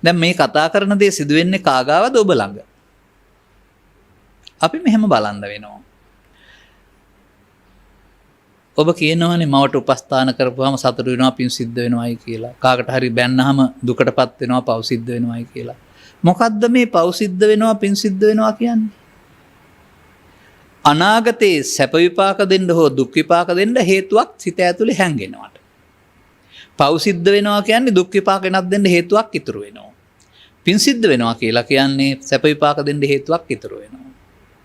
දැන් මේ කතා කරන දේ සිදු වෙන්නේ කාගාවද? ඔබ ළඟ. අපි මෙහෙම බලන්න වෙනවා. ඔබ කියනවානේ මවට උපස්ථාන කරපුවාම සතුට වෙනවා පින් සිද්ධ වෙනවායි කියලා. කාකට හරි බැන්නාම දුකටපත් වෙනවා පව් සිද්ධ වෙනවායි කියලා. මොකද්ද මේ පව් සිද්ධ වෙනවා පින් සිද්ධ වෙනවා කියන්නේ? අනාගතයේ සැප විපාක දෙන්න හෝ දුක් විපාක දෙන්න හේතුවක් සිත ඇතුලේ හැංගෙනවට. පව් සිද්ධ වෙනවා කියන්නේ දුක් විපාක වෙනත් දෙන්න හේතුවක් ඉතුරු වෙනවා. පින් සිද්ධ වෙනවා කියලා කියන්නේ සැප විපාක දෙන්න හේතුවක් ඉතුරු වෙනවා.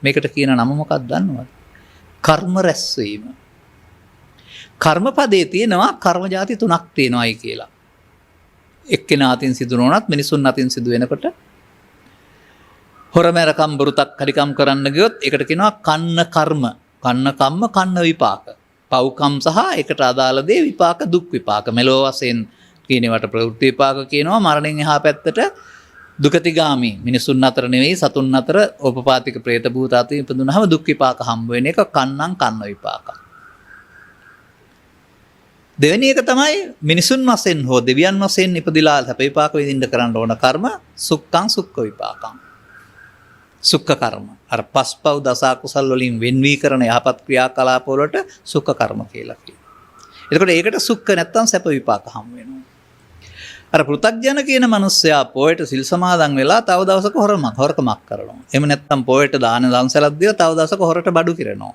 මේකට කියන නම මොකක්ද දන්නවද? කර්ම රැස්වීම. කර්මපදයේ තියෙනවා කර්ම જાති තුනක් තියෙනවායි කියලා. එක්කෙනා අතින් සිදු නොනත් මිනිසුන් අතින් සිදු වෙනකොට හොරමැරකම් බොරුතක් හරිකම් කරන්න ගියොත් ඒකට කියනවා කන්න කර්ම. කන්න කම්ම කන්න විපාක. පව්කම් සහ ඒකට අදාළ දේ විපාක දුක් විපාක. මෙලෝ වශයෙන් කියනවට ප්‍රවෘත්ති විපාක කියනවා. මරණයෙන් එහා පැත්තට දුකතිගාමි මිනිසුන් අතර නෙවෙයි සතුන් අතර උපපාතික പ്രേත භූත අතර ඉපදුනහම දුක් විපාක හම්බ වෙන එක කන්නම් කන්න විපාක. දෙවෙනි එක තමයි මිනිසුන් වශයෙන් හෝ දෙවියන් වශයෙන් ඉපදිලා සැප විපාක විඳින්න කරන්න ඕන කර්ම සුක්ඛං සුක්ඛ විපාකං. සුක්ඛ කර්ම. අර පස්පව් දස අකුසල් වලින් වෙන් වී කරන යහපත් ක්‍රියාකලාප වලට සුක්ඛ කර්ම කියලා කියනවා. එතකොට ඒකට සුක්ඛ නැත්තම් සැප විපාක හම් වෙනවා. අර පෘථග්ජන කියන මිනිස්සයා පොයට සිල් සමාදන් වෙලා තව දවසක හොරකමක් කරනවා. එහෙම නැත්තම් පොයට දාන දන්සලක් දීලා තව දවසක හොරට බඩු කිරනවා.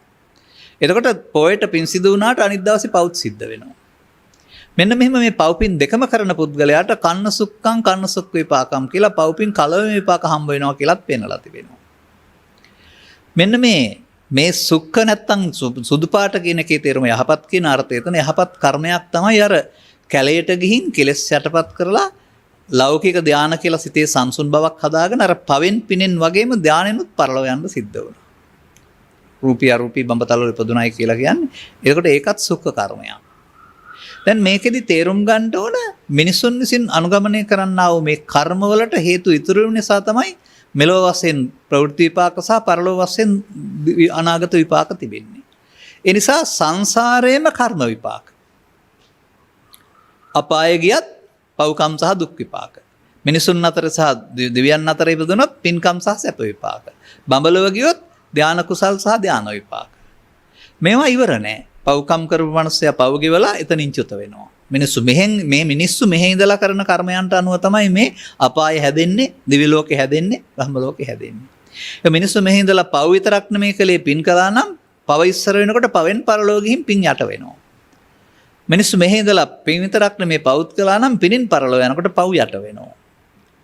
එතකොට පොයට පින් සිදු වුණාට අනිත් දවසේ පවුත් සිද්ධ වෙනවා. මෙන්න මෙහෙම මේ පව්පින් දෙකම කරන පුද්ගලයාට කන්න සුක්ඛං කන්න සුක්ඛ විපාකම් කියලා පව්පින් කලවෙම විපාක හම්බ වෙනවා කියලාත් පෙන්නලා තිබෙනවා. මෙන්න මේ සුක්ඛ නැත්තම් සුදු පාට කියන එකේ තේරුම යහපත් කියන අර්ථය එතන යහපත් කර්මයක් තමයි අර කැලයට ගිහින් කෙලෙස් යටපත් කරලා ලෞකික ධාන කියලා සිතේ සංසුන් බවක් හදාගෙන අර පවෙන් පිනෙන් වගේම ධානෙනුත් පරලව යන්න සිද්ධ වුණා. රූපී අරූපී බඹතල වල ඉපදුනායි කියලා කියන්නේ. එතකොට ඒකත් සුඛ කර්මයක්. දැන් මේකෙදි තේරුම් ගන්න ඕන මිනිසුන් විසින් අනුගමනය කරන්නා වූ මේ කර්මවලට හේතු ඉතුරු වෙන නිසා තමයි මෙලොව වශයෙන් ප්‍රවෘත්ති විපාක සහ පරලොව වශයෙන් අනාගත විපාක තිබෙන්නේ. ඒ නිසා සංසාරයේම කර්ම විපාක. අපායේ ගියත් පව්කම් සහ දුක් විපාක. මිනිසුන් අතර සහ දෙවියන් අතර ඉපදුනොත් පින්කම් සහ සැප විපාක. බඹලව ගියොත් ධාන කුසල් සහ ධාන විපාක. මේවා ඉවර නෑ. පව්කම් කරපු මිනිස්සයා පව් ගෙවලා එතනින් චුත වෙනවා. මිනිස්සු මෙහෙ ඉඳලා කරන කර්මයන්ට අනුව තමයි මේ අපාය හැදෙන්නේ, දිවි ලෝකේ හැදෙන්නේ, බ්‍රහ්ම ලෝකේ හැදෙන්නේ. ඒ මිනිස්සු මෙහෙ ඉඳලා පව් විතරක් නෙමේ කලේ පින් කළා නම් පව ඉස්සර වෙනකොට පවෙන් පරලෝ ගිහින් පින් යට වෙනවා. මිනිස්සු මෙහෙ ඉඳලා පින් විතරක් නෙමේ පවුත් කළා නම් පිනින් පරලෝ යනකොට පව් යට වෙනවා.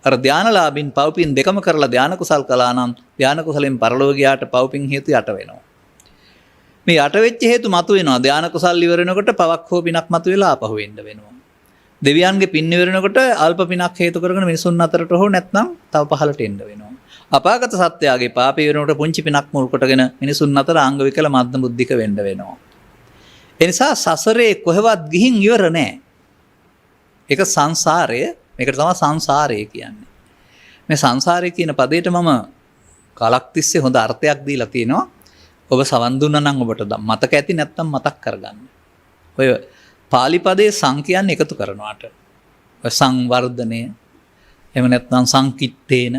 අර ධානලාභින් පව් පින් දෙකම කරලා ධාන කුසල් කළා නම් ධාන කුසලෙන් පරලෝ ගියාට පව් පින් හේතු යට වෙනවා. මේ යට වෙච්ච හේතු මතු වෙනවා. ධාන කුසල් ඉවර වෙනකොට පවක් හෝ පිනක් මතු වෙලා ආපහු එන්න වෙනවා. දෙවියන්ගේ පින් ඉවර වෙනකොට අල්ප පිනක් හේතු කරගෙන මිනිසුන් අතරට හෝ නැත්නම් තව පහළට එන්න වෙනවා. අපාගත සත්‍යයේ පාපේ වෙනකොට පුංචි පිනක් මුල් කොටගෙන මිනිසුන් අතර අංග විකල මද්ද බුද්ධික වෙන්න වෙනවා. ඒ නිසා සසරේ කොහෙවත් ගිහින් ඉවර නෑ. ඒක සංසාරය. මේකට තමයි සංසාරය කියන්නේ. මේ සංසාරය කියන පදයට මම කාලක් තිස්සේ හොඳ අර්ථයක් දීලා තියෙනවා. ඔබ සවන් දුන්නා නම් ඔබට මතක ඇති නැත්නම් මතක් කරගන්න. ඔය පාලි පදයේ සං කියන්නේ එකතු කරනවාට. ඔය සංවර්ධනය, එහෙම නැත්නම් සංකිට්ඨේන,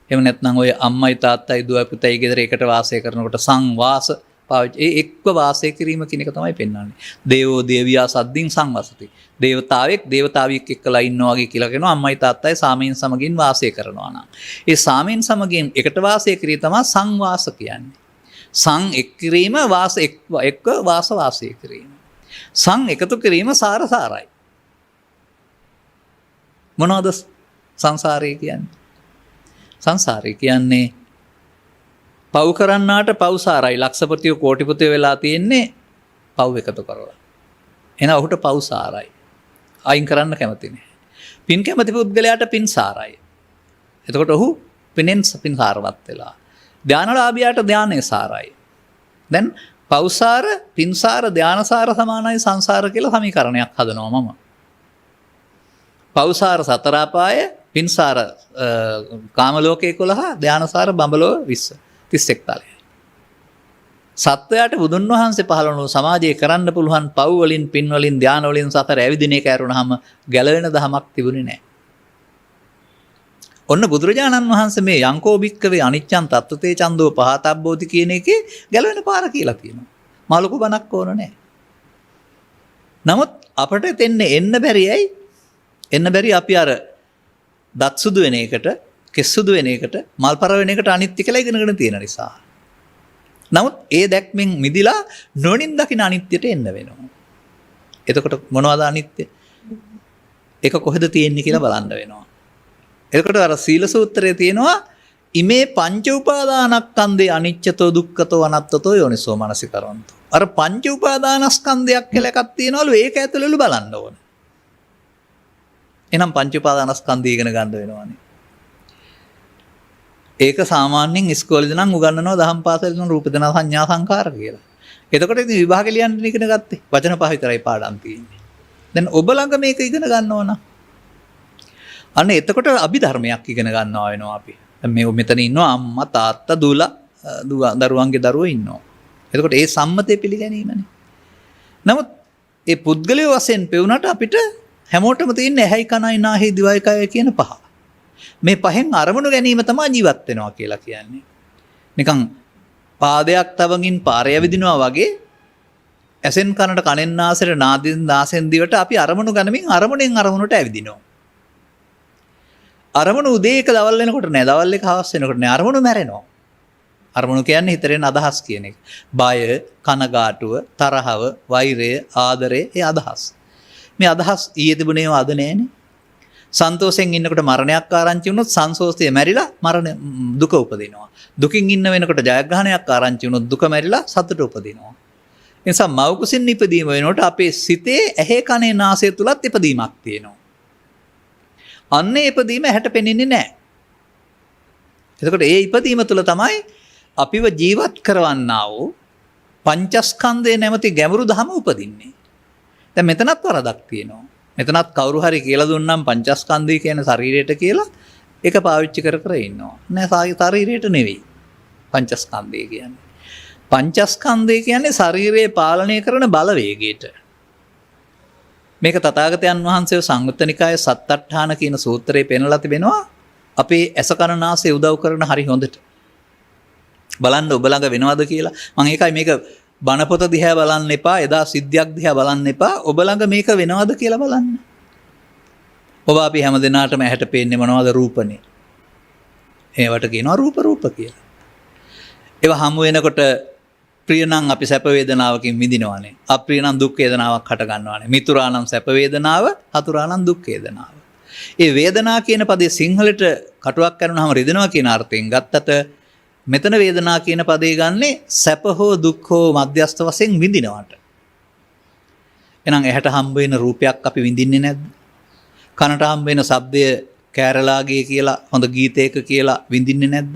එහෙම නැත්නම් ඔය අම්මයි තාත්තයි දුවයි පුතයි ගෙදර එකට වාසය කරනකොට සංවාස පාවිච්චි එක්ව වාසය කිරීම කියන එක තමයි පෙන්වන්නේ. දේවෝ දේවියා සද්දින් සංවසති. දේවතාවෙක් දේවතාවියෙක් එක්කලා ඉන්නවා වගේ කියලා කියනවා. අම්මයි තාත්තයි සාමයෙන් සමගින් වාසය කරනවා නම්. ඒ සාමයෙන් සමගින් එකට වාසය කිරීම තමයි සංවාස කියන්නේ. සං එක් කිරීම වාස එක්ව වාසය කිරීම. සං එකතු කිරීම සාරයි. මොනවද සංසාරය කියන්නේ? සංසාරය කියන්නේ පව් කරන්නාට පව් සාරයි. ලක්ෂපතියෝ කෝටිපතියෝ වෙලා තියෙන්නේ පව් එකතු කරලා. එහෙනම් ඔහුට පව් සාරයි. අයින් කරන්න කැමති නෑ. පින් කැමති පුද්ගලයාට පින් සාරයි. එතකොට ඔහු පිනෙන් පින් සාරවත් වෙලා. ධානලාභියාට ධානය සාරයි. දැන් පෞසාර, පින්සාර, ධානසාර සමානයි සංසාර කියලා සමීකරණයක් හදනවා මම. පෞසාර සතර අපාය, පින්සාර කාම ලෝකේ 11, ධානසාර බඹලෝ 20. 31 තලයයි. සත්වයාට බුදුන් වහන්සේ පහළ වුණු සමාජයේ කරන්න පුළුවන් පව් වලින්, පින් වලින්, ධාන වලින් සතර ඇවිදින එක ඇරුණාම ගැලවෙන දහමක් තිබුණේ නැහැ. ඔන්න බුදුරජාණන් වහන්සේ මේ යංකෝ භික්කවේ අනිච්චං තත්ත්වතේ චන්දෝ පහතබ්බෝති කියන එකේ ගැලවෙන පාර කියලා කියනවා. මාළුකු බණක් ඕන නැහැ. නමුත් අපට එන්න බැරියයි. එන්න බැරි අපි අර දත් සුදු වෙන එකට, කෙස් සුදු වෙන එකට, මල් පර වෙන එකට අනිත්‍ය කියලා ඉගෙනගෙන තියෙන නිසා. නමුත් ඒ දැක්මෙන් මිදිලා නොනින් දකින අනිත්‍යයට එන්න වෙනවා. එතකොට මොනවද අනිත්‍ය? ඒක කොහෙද තියෙන්නේ කියලා බලන්න වෙනවා. එතකොට අර සීල සූත්‍රයේ තියෙනවා ඉමේ පංච උපාදානස්කන්ධේ අනිච්චතෝ දුක්ඛතෝ අනත්තතෝ යෝනිසෝ මනසිකරන්තෝ. අර පංච උපාදානස්කන්ධයක් කියලා එකක් තියෙනවලු ඒක ඇතුළේලු බලන්න ඕන. එහෙනම් පංච උපාදානස්කන්ධය ඉගෙන ගන්න වෙනවානේ. ඒක සාමාන්‍යයෙන් ඉස්කෝලේදී නම් උගන්වනවා දහම් පාසලේ නම් රූප දෙනා සංඥා සංකාර කියලා. එතකොට ඉතින් විභාග ලියන්න ඉගෙන ගත්තේ. වචන පහ විතරයි පාඩම් තියෙන්නේ. දැන් ඔබ ළඟ මේක ඉගෙන ගන්න ඕන. අන්න එතකොට අභිධර්මයක් ඉගෙන ගන්නවා වෙනවා අපි. දැන් මේ මෙතන ඉන්නවා අම්මා තාත්තා දරුවන්ගේ දරුවෝ ඉන්නවා. එතකොට ඒ සම්මතය පිළිගැනීමනේ. නමුත් ඒ පුද්ගලය වශයෙන් පෙවුනට අපිට හැමෝටම තියෙන ඇහැයි කනයි නාහයි දිවයි කයයි කියන පහ. මේ පහෙන් අරමුණු ගැනීම තමයි ජීවත් වෙනවා කියලා කියන්නේ. නිකන් පාදයක් තවකින් පාරය විදිනවා වගේ ඇසෙන් කනට කනෙන් නාසයට නාසෙන් දිවට අපි අරමුණු ගනිමින් අරමුණෙන් අරමුණට ඇවිදිනවා. අරමුණු උදේ එක දවල් වෙනකොට නෑ, දවල් එක හවස් වෙනකොට නෑ, අරමුණු මැරෙනවා. අරමුණු කියන්නේ හිතරෙන් අදහස් කියන එක. බය, කනගාටුව, තරහව, වෛරය, ආදරය, ඒ අදහස්. මේ අදහස් ඊයේ තිබුණේ අද නෑනේ. සන්තෝෂෙන් ඉන්නකොට මරණයක් ආරංචි වුණොත් සංසෝෂය මැරිලා දුක උපදිනවා. දුකින් ඉන්න වෙනකොට ජයග්‍රහණයක් ආරංචි වුණොත් දුක මැරිලා සතුට උපදිනවා. ඒ නිසා මව් කුසින් ඉපදීම වෙනකොට අපේ සිතේ ඇහි කනේ නාසය තුලත් ඉපදීමක් තියෙනවා. අන්නේ ඉපදීම ඇහැට පෙනෙන්නේ නැහැ. එතකොට ඒ ඉපදීම තුල තමයි අපිව ජීවත් කරවන්නා වූ පංචස්කන්ධය නැමැති ගැඹුරු ධම උපදින්නේ. දැන් මෙතනත් වරදක් තියෙනවා. මෙතනත් කවුරු හරි කියලා දුන්නම් පංචස්කන්ධය කියන ශරීරයට කියලා ඒක පාවිච්චි කර කර ඉන්නවා. නෑ ශරීරයට නෙවෙයි පංචස්කන්ධය කියන්නේ. පංචස්කන්ධය කියන්නේ ශරීරය පාලනය කරන බලවේගයට. මේක තථාගතයන් වහන්සේ සංයුත්ත නිකායේ සත්තට්ඨාන කියන සූත්‍රයේ පෙන්වලා තිබෙනවා. අපේ ඇස කන නාසය උදව් කරන හරි හොඳට. බලන්න ඔබ ළඟ වෙනවද කියලා. මම ඒකයි මේක බණ පොත දිහා බලන්න එපා, එදා සිද්ධියක් දිහා බලන්න එපා. ඔබ ළඟ මේක වෙනවද කියලා බලන්න. ඔබ අපි හැම දිනාටම ඇහැට පේන්නේ මොනවද? රූපනේ. ඒවට කියනවා රූප කියලා. ඒවා හමු වෙනකොට ප්‍රිය නම් අපි සැප වේදනාවකින් විඳිනවානේ. අප්‍රිය නම් දුක් වේදනාවක් හට ගන්නවානේ. මිතුරා නම් සැප වේදනාව, හතුරා නම් දුක් වේදනාව. ඒ වේදනා කියන පදේ සිංහලට කටුවක් කරනවාම රිදෙනවා කියන අර්ථයෙන් ගත්තට මෙතන වේදනා කියන පදේ ගන්නේ සැප හෝ දුක් හෝ මධ්‍යස්ථ වශයෙන් විඳිනවට. එහෙනම් ඇහැට හම්බ වෙන රූපයක් අපි විඳින්නේ නැද්ද? කනට හම්බ වෙන ශබ්දය කෑරලාගේ කියලා හොඳ ගීතයක කියලා විඳින්නේ නැද්ද?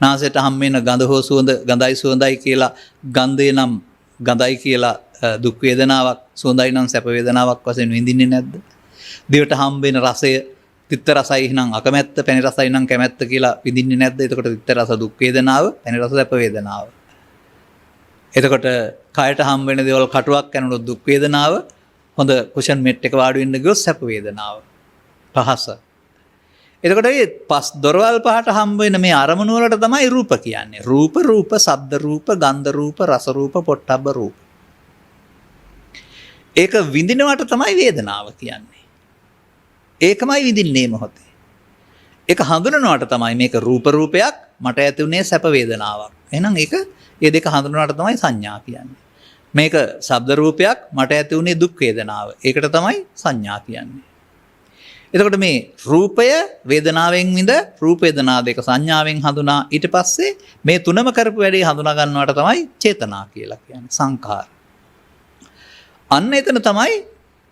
නාසයට හම්බ වෙන ගඳ හෝ සුවඳ ගඳයි සුවඳයි කියලා ගන්ධය නම් ගඳයි කියලා දුක් වේදනාවක්, සුවඳයි නම් සැප වේදනාවක් වශයෙන් විඳින්නේ නැද්ද? දිවට හම්බ වෙන රසය තිත්ත රසයි නම් අකමැත්ත, පැණි රසයි නම් කැමැත්ත කියලා විඳින්නේ නැද්ද? එතකොට තිත්ත රස දුක් වේදනාව, පැණි රස සැප වේදනාව. එතකොට කයට හම්බ වෙන දේවල් කටුවක් කරනොත් දුක් වේදනාව, හොඳ කුෂන් මෙට් එක වාඩි වෙන්න ගියොත් සැප වේදනාව. පහස. එතකොට මේ පස් දොරවල් පහට හම්බ වෙන මේ අරමුණු වලට තමයි රූප කියන්නේ. රූප, ශබ්ද රූප, ගන්ධ රූප, රස රූප, පොට්ටබ්බ රූප. ඒක විඳිනවට තමයි වේදනාව කියන්නේ. ඒකමයි විඳින්නේ මොහොතේ. ඒක හඳුනනවට තමයි මේක රූපයක්, මට ඇති උනේ සැප වේදනාවක්. එහෙනම් ඒක මේ දෙක හඳුනනවට තමයි සංඥා කියන්නේ. මේක ශබ්ද රූපයක්, මට ඇති උනේ දුක් වේදනාව. ඒකට තමයි සංඥා කියන්නේ. එතකොට මේ රූපය වේදනාවෙන් විඳ රූප වේදනා දෙක සංඥාවෙන් හඳුනා ඊට පස්සේ මේ තුනම කරපු වැඩේ හඳුනා ගන්නවට තමයි චේතනා කියලා කියන්නේ. සංඛාර. අන්න එතන තමයි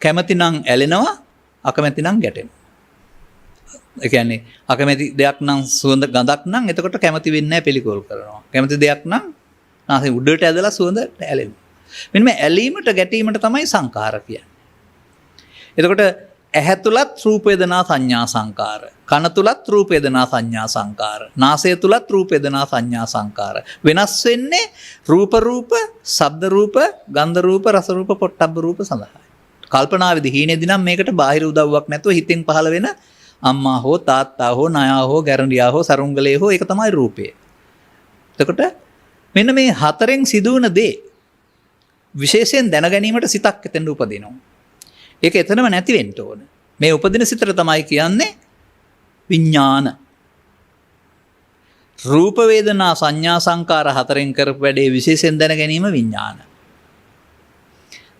කැමැති නම් ඇලෙනවා, අකමැති නම් ගැටෙනවා. ඒ කියන්නේ අකමැති දෙයක් නම් සුවඳ ගඳක් නම් එතකොට කැමැති වෙන්නේ නැහැ, පිළිකුල් කරනවා. කැමැති දෙයක් නම් නාසය උඩට ඇදලා සුවඳට ඇලෙනවා. මෙන්න මේ ඇලීමට ගැටීමට තමයි සංඛාර කියන්නේ. එතකොට ඇහැ තුලත් රූප වේදනා සංඥා සංකාර, කන තුලත් රූප වේදනා සංඥා සංකාර, නාසය තුලත් රූප වේදනා සංඥා සංකාර. වෙනස් වෙන්නේ රූප, ශබ්ද රූප, ගන්ධ රූප, රස රූප, පොට්ටබ්බ රූප සඳහායි. කල්පනාවේදී හීනේදී නම් මේකට බාහිර උදව්වක් නැතුව හිතින් පහළ වෙන අම්මා හෝ තාත්තා හෝ නයා හෝ ගැරන්ඩියා හෝ සරුංගලේ හෝ ඒක තමයි රූපය. එතකොට මෙන්න මේ හතරෙන් සිදුවන දේ විශේෂයෙන් දැන ගැනීමට සිතක් එතෙන්ට උපදිනවා. ඒක එතනම නැති වෙන්න ඕන. මේ උපදින සිතට තමයි කියන්නේ විඥාන. රූප වේදනා සංඥා සංකාර හතරෙන් කරපු වැඩේ විශේෂයෙන් දැන ගැනීම විඥාන.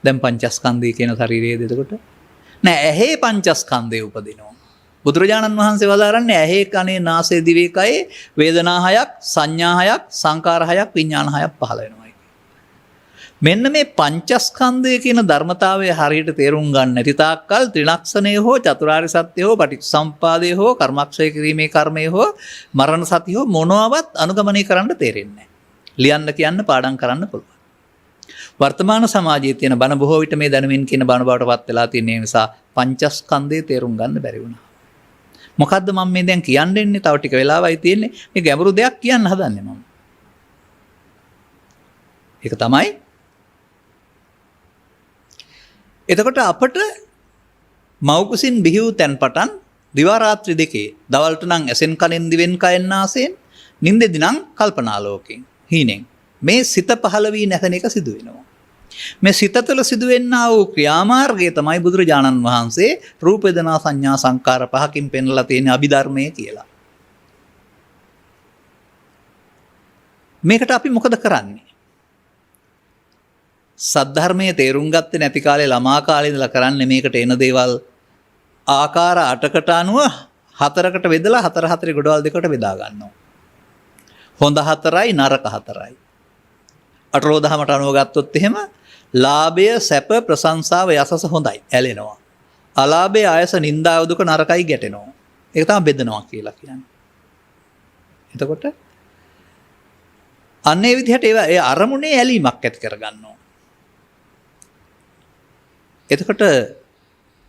දැන් පංචස්කන්ධය කියන ශරීරයේද එතකොට නෑ ඇහි පංචස්කන්ධය උපදිනවා. බුදුරජාණන් වහන්සේ වදාරන්නේ ඇහි කනේ නාසය දිවේ කයේ වේදනා හයක්, සංඥා හයක්, සංකාර හයක්, විඥාන හයක් පහළ වෙනවා. මෙන්න මේ පංචස්කන්ධය කියන ධර්මතාවය හරියට තේරුම් ගන්න නැති තාක්කල් ත්‍රිලක්ෂණය හෝ චතුරාර්ය සත්‍ය හෝ පටිච්චසමුප්පාදය හෝ කර්මක්ෂය කිරීමේ කර්මය හෝ මරණ සත්‍ය හෝ මොනවත් අනුගමනය කරන්න තේරෙන්නේ නැහැ. ලියන්න කියන්න පාඩම් කරන්න පුළුවන්. වර්තමාන සමාජයේ තියෙන බණ බොහෝ විට මේ දැනුමින් කියන බණ බවට පත් වෙලා තියෙන නිසා පංචස්කන්ධය තේරුම් ගන්න බැරි වුණා. මොකද්ද මම මේ දැන් කියන්න ඉන්නේ? තව ටික වෙලාවයි තියෙන්නේ. මේ ගැඹුරු දෙයක් කියන්න හදන්නේ මම. ඒක තමයි එතකොට අපට මව්කුසින් බිහි වූ තැන් පටන් දිවා රාත්‍රී දෙකේ දවල්ට නම් ඇසෙන් කනෙන් දිවෙන් කයෙන් නාසයෙන් නිින්දෙදි නම් කල්පනා ලෝකෙන් හීනෙන් මේ සිත පහළ වී නැසෙන එක සිදු වෙනවා. මේ සිත තුළ සිදුවෙන්නා වූ ක්‍රියාමාර්ගය තමයි බුදුරජාණන් වහන්සේ රූප වේදනා සංඥා සංකාර පහකින් පෙන්වලා තියෙන අභිධර්මයේ කියලා. මේකට අපි මොකද කරන්නේ? සද්ධර්මයේ තේරුම් ගත්තේ නැති කාලේ ළමා කාලේ ඉඳලා කරන්නේ මේකට එන දේවල් ආකාර 8කට අනුව 4කට බෙදලා 4 ගොඩවල් දෙකට බෙදා ගන්නවා. හොඳ 4යි නරක 4යි. අටලෝදහමට අනුව ගත්තොත් එහෙම ලාභය සැප ප්‍රශංසාව යසස හොඳයි ඇලෙනවා. අලාභය ආයස නිന്ദාව දුක නරකයි ගැටෙනවා. ඒක තමයි බෙදනවා කියලා කියන්නේ. එතකොට අන්න ඒ විදිහට ඒවා ඒ අරමුණේ ඇලීමක් ඇති කරගන්නවා. එතකොට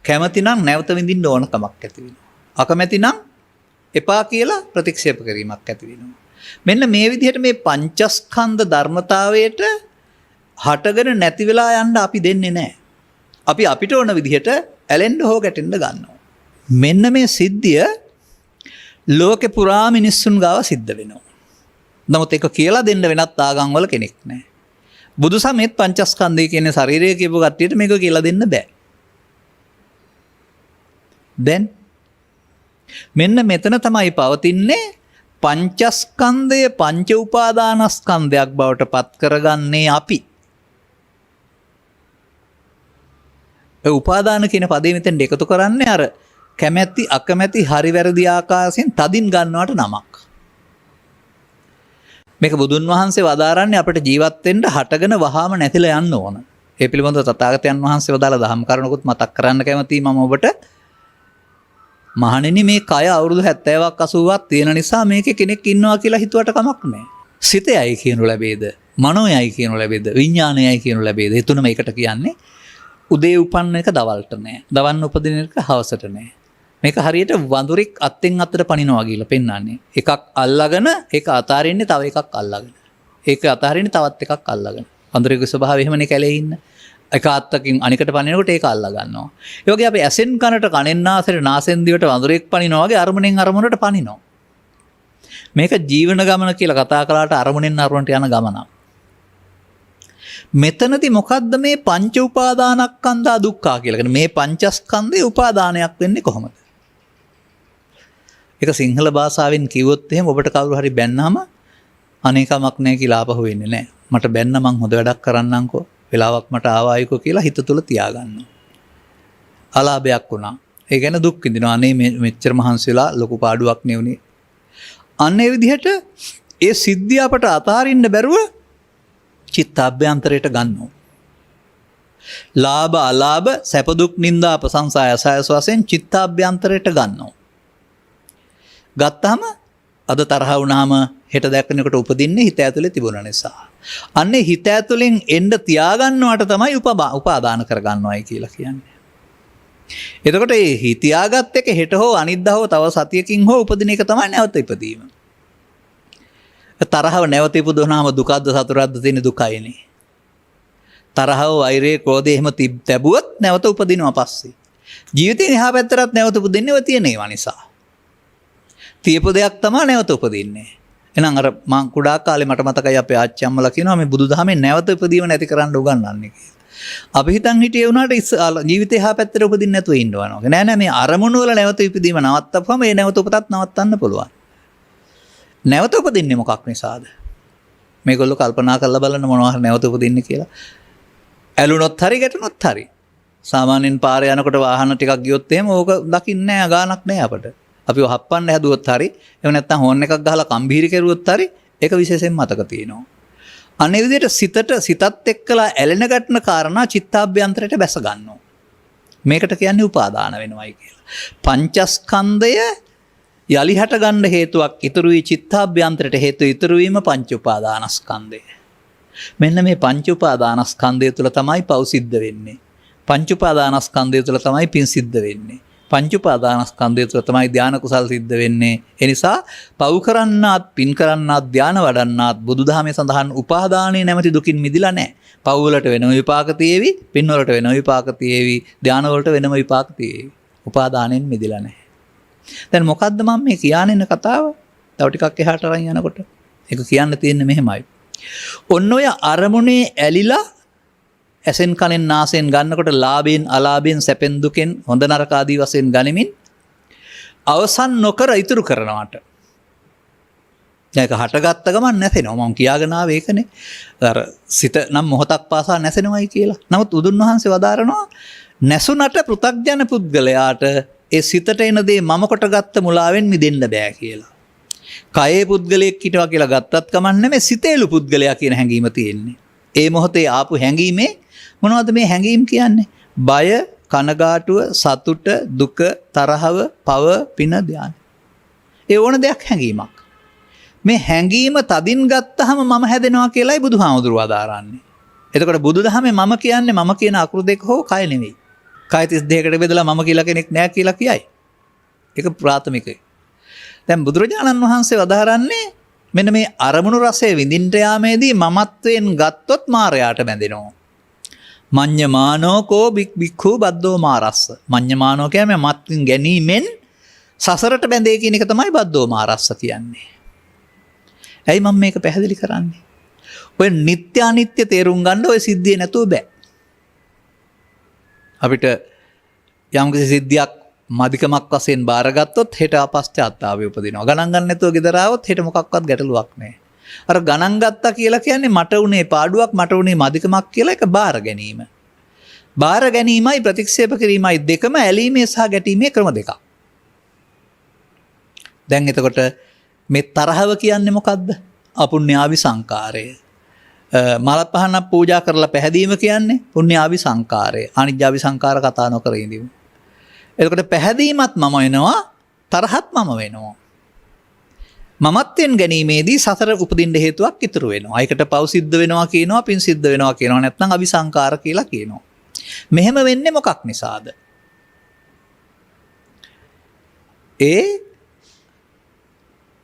කැමති නම් නැවත විඳින්න ඕන කමක් ඇති වෙනවා. අකමැති නම් එපා කියලා ප්‍රතික්ෂේප කිරීමක් ඇති වෙනවා. මෙන්න මේ විදිහට මේ පංචස්කන්ධ ධර්මතාවයට හටගෙන නැති වෙලා යන්න අපි දෙන්නේ නැහැ. අපි අපිට ඕන විදිහට ඇලෙන්න හෝ ගැටෙන්න ගන්නවා. මෙන්න මේ සිද්ධිය ලෝකේ පුරා මිනිස්සුන් ගාව සිද්ධ වෙනවා. නමුත් ඒක කියලා දෙන්න වෙනත් ආගම් වල කෙනෙක් නැහැ. බුදු සමයේත් පංචස්කන්ධය කියන ශරීරය කියපු කට්ටියට මේක කියලා දෙන්න බෑ. දැන් මෙන්න මෙතන තමයි පවතින්නේ පංචස්කන්ධය පංච උපාදානස්කන්ධයක් බවට පත් කරගන්නේ අපි. ඒ උපාදාන කියන පදේ මෙතෙන් එකතු කරන්නේ අර කැමැති අකමැති හරි වැරදි ආකාරයෙන් තදින් ගන්නවට නමක්. මේක බුදුන් වහන්සේ වදාරන්නේ අපිට ජීවත් වෙන්න හටගෙන වහාම නැතිලා යන්න ඕන. ඒ පිළිබඳව තථාගතයන් වහන්සේ වදාළ දහම් කරුණකුත් මතක් කරන්න කැමතියි මම ඔබට. මහණෙනි මේ කය අවුරුදු 70ක් 80ක් තියෙන නිසා මේකේ කෙනෙක් ඉන්නවා කියලා හිතුවට කමක් නැහැ. සිතයයි කියනු ලැබේද? මනෝයයි කියනු ලැබේද? විඥානයයි කියනු ලැබේද? ඒ තුනම එකට කියන්නේ උදේ උපන්න එක දවල්ට නෑ. දවන්න උපදින එක හවසට නෑ. මේක හරියට වඳුරෙක් අත්ෙන් අතට පනිනවා කියලා පෙන්වන්නේ. එකක් අල්ලගෙන ඒක අතාරින්නේ තව එකක් අල්ලගෙන. ඒක අතාරින්නේ තවත් එකක් අල්ලගෙන. වඳුරෙකුගේ ස්වභාවය එහෙමනේ කැලේ ඉන්න. එක අත්තකින් අනිකට පනිනකොට ඒක අල්ලා ගන්නවා. ඒ වගේ අපි ඇසෙන් කනට කනෙන් නාසයට නාසෙන් දිවට වඳුරෙක් පනිනවා වගේ අරමුණෙන් අරමුණට පනිනවා. මේක ජීවන ගමන කියලා කතා කළාට අරමුණෙන් අරමුණට යන ගමනක්. මෙතනදී මොකද්ද මේ පංච උපාදානස්කන්ධා දුක්ඛා කියලා කියන්නේ මේ පංචස්කන්ධේ උපාදානයක් වෙන්නේ කොහොමද? ඒක සිංහල භාෂාවෙන් කිව්වොත් එහෙම ඔබට කවුරු හරි බැන්නාම අනේකමක් නැහැ කියලා ආපහු වෙන්නේ නැහැ. මට බැන්න මං හොඳ වැඩක් කරන්නම්කෝ. වෙලාවක් මට ආවායිකෝ කියලා හිත තුල තියාගන්නවා. අලාභයක් වුණා. ඒ ගැන දුක් විඳිනවා. අනේ මෙච්චර මහන්සි වෙලා ලොකු පාඩුවක් නෙවුනේ. අන්න ඒ විදිහට ඒ සිද්ධිය අපට අතාරින්න බැරුව චිත්තාභ්‍යන්තරයට ගන්නවා. ලාභ අලාභ සැප දුක් නිന്ദා ප්‍රශංසා යසයස වශයෙන් චිත්තාභ්‍යන්තරයට ගන්නවා. ගත්තාම අද තරහ වුණාම හෙට දැක්කනකොට උපදින්නේ හිත ඇතුලේ තිබුණ නිසා. අන්නේ හිත ඇතුලෙන් එන්න තියාගන්නවට තමයි උපාදාන කරගන්නවයි කියලා කියන්නේ. එතකොට මේ හිතියාගත් එක හෙට හෝ අනිද්දා හෝ තව සතියකින් හෝ උපදින එක තමයි නැවත ඉපදීම. තරහව නැවත ඉපදුනහම දුකද්ද සතුටක්ද තියෙන දුකයිනේ. තරහව වෛරය ක්‍රෝධය එහෙම තිබුවොත් නැවත උපදිනවා පස්සේ. ජීවිතේ එහා පැත්තටත් නැවත උපදින්නේව තියෙන ඒවා නිසා. තියපු දෙයක් තමයි නැවත උපදින්නේ. එහෙනම් අර මං කුඩා කාලේ මට මතකයි අපේ ආච්චි අම්මලා කියනවා මේ බුදුදහමේ නැවත ඉපදීම නැති කරන්න උගන්වන්නේ කියලා. අපි හිතන් හිටියේ උනාට ජීවිතේ එහා පැත්තට උපදින්න නැතුව ඉන්නවා නෑ නෑ මේ අරමුණු වල නැවත ඉපදීම නවත්තපුවම ඒ නැවත උපතත් නවත්තන්න පුළුවන්. නැවත උපදින්නේ මොකක් නිසාද? මේගොල්ලෝ කල්පනා කරලා බලන්න මොනවා හරි නැවත උපදින්නේ කියලා. ඇලුනොත් හරි ගැටුනොත් හරි. සාමාන්‍යයෙන් පාරේ යනකොට වාහන ටිකක් ගියොත් එහෙම ඕක දකින්නේ නැහැ ගානක් නැහැ අපට. අපිව හප්පන්න හැදුවොත් හරි එහෙම නැත්නම් හෝන් එකක් ගහලා කම්බීරි කෙරුවොත් හරි ඒක විශේෂයෙන් මතක තියෙනවා. අනේ විදිහට සිතත් එක්කලා ඇලෙන ගැටන කාරණා චිත්තාභ්‍යන්තරයට බැස ගන්නවා. මේකට කියන්නේ උපාදාන වෙනවයි කියලා. පංචස්කන්ධය යලි හට ගන්න හේතුවක් ඉතුරු වී චිත්තාභ්‍යන්තරයට හේතු ඉතුරු වීම පංච උපාදානස්කන්ධය. මෙන්න මේ පංච උපාදානස්කන්ධය තුළ තමයි පව් සිද්ධ වෙන්නේ. පංච උපාදානස්කන්ධය තුළ තමයි පින් සිද්ධ වෙන්නේ. පංච උපාදානස්කන්ධය තුළ තමයි ධාන කුසල් සිද්ධ වෙන්නේ. ඒ නිසා පව් කරන්නාත් පින් කරන්නාත් ධාන වඩන්නාත් බුදුදහමේ සඳහන් උපාදානයේ නැමැති දුකින් මිදිලා නැහැ. පව් වලට වෙනම විපාක තියේවි, පින් වලට වෙනම විපාක තියේවි, ධාන වලට වෙනම විපාක තියේවි. උපාදානයෙන් මිදිලා නැහැ. දැන් මොකද්ද මම මේ කියන්න කතාව? තව ටිකක් එහාට අරන් යනකොට ඒක කියන්න තියෙන්නේ මෙහෙමයි. ඔන්න ඔය අරමුණේ ඇලිලා ඇසෙන් කනෙන් නාසයෙන් ගන්නකොට ලාභයෙන් අලාභයෙන් සැපෙන් දුකෙන් හොඳ නරක ආදී වශයෙන් ගනිමින් අවසන් නොකර ඉතුරු කරනවට. ඒක හටගත්ත ගමන් නැසෙනවා. මම කියාගෙන ආවේ ඒකනේ. අර සිත නම් මොහොතක් පාසා නැසෙනවයි කියලා. නමුත් උදුන් වහන්සේ වදාරනවා නැසුනට පෘථග්ජන පුද්ගලයාට ඒ සිතට එන දේ මම කොට ගත්ත මුලාවෙන් මිදෙන්න බෑ කියලා. කයේ පුද්ගලයෙක් හිටවා කියලා ගත්තත් කමක් නෙමෙයි සිතේලු පුද්ගලයා කියන හැඟීම තියෙන්නේ. ඒ මොහොතේ ආපු හැඟීමේ මොනවද මේ හැඟීම් කියන්නේ? බය, කනගාටුව, සතුට, දුක, තරහව, පව, පින, ධානය. ඒ ඕන දෙයක් හැඟීමක්. මේ හැඟීම තදින් ගත්තහම මම හැදෙනවා කියලායි බුදුහාමුදුරුවෝ අදාරන්නේ. එතකොට බුදුදහමේ මම කියන්නේ මම කියන අකුරු දෙක හෝ කය නෙවෙයි. කය 32කට බෙදලා මම කියලා කෙනෙක් නැහැ කියලා කියයි. ඒක ප්‍රාථමිකයි. දැන් බුදුරජාණන් වහන්සේ වදාරන්නේ මෙන්න මේ අරමුණු රසය විඳින්න යාමේදී මමත්වයෙන් ගත්තොත් මායයට බැඳෙනවා. මඤ්ඤමානෝ කෝ බික්ඛු බද්දෝ මාරස්ස. මඤ්ඤමානෝ කියන්නේ මත්ෙන් ගැනීමෙන් සසරට බැඳේ කියන එක තමයි බද්දෝ මාරස්ස කියන්නේ. ඇයි මම මේක පැහැදිලි කරන්නේ? ඔය නිත්‍ය අනිත්‍ය තේරුම් ගන්න ඔය සිද්ධිය නැතුව බෑ. අපිට යම්කිසි සිද්ධියක් මදිකමක් වශයෙන් බාරගත්තොත් හෙට අපස්චාත්තාපය උපදිනවා. ගණන් ගන්න නැතුව ගෙදර ආවොත් හෙට මොකක්වත් ගැටලුවක් නැහැ. අර ගණන් ගත්තා කියලා කියන්නේ මට උනේ පාඩුවක් මට උනේ මදිකමක් කියලා එක බාර ගැනීම. බාර ගැනීමයි ප්‍රතික්ෂේප කිරීමයි දෙකම ඇලීමේ සහ ගැටීමේ ක්‍රම දෙකක්. දැන් එතකොට මේ තරහව කියන්නේ මොකද්ද? අපුඤ්ඤාවි සංකාරය. මල පහනක් පූජා කරලා පැහැදීම කියන්නේ පුඤ්ඤාවි සංකාරය. අනිජ්ජාවි සංකාර කතා නොකර ඉඳිමු. එතකොට පැහැදීමත් මම වෙනවා තරහත් මම වෙනවා. මමත්වෙන් ගැනීමේදී සතර උපදින්න හේතුවක් ඉතුරු වෙනවා. ඒකට පව් සිද්ධ වෙනවා කියනවා පින් සිද්ධ වෙනවා කියනවා නැත්නම් අபிසංකාර කියලා කියනවා. මෙහෙම වෙන්නේ මොකක් නිසාද?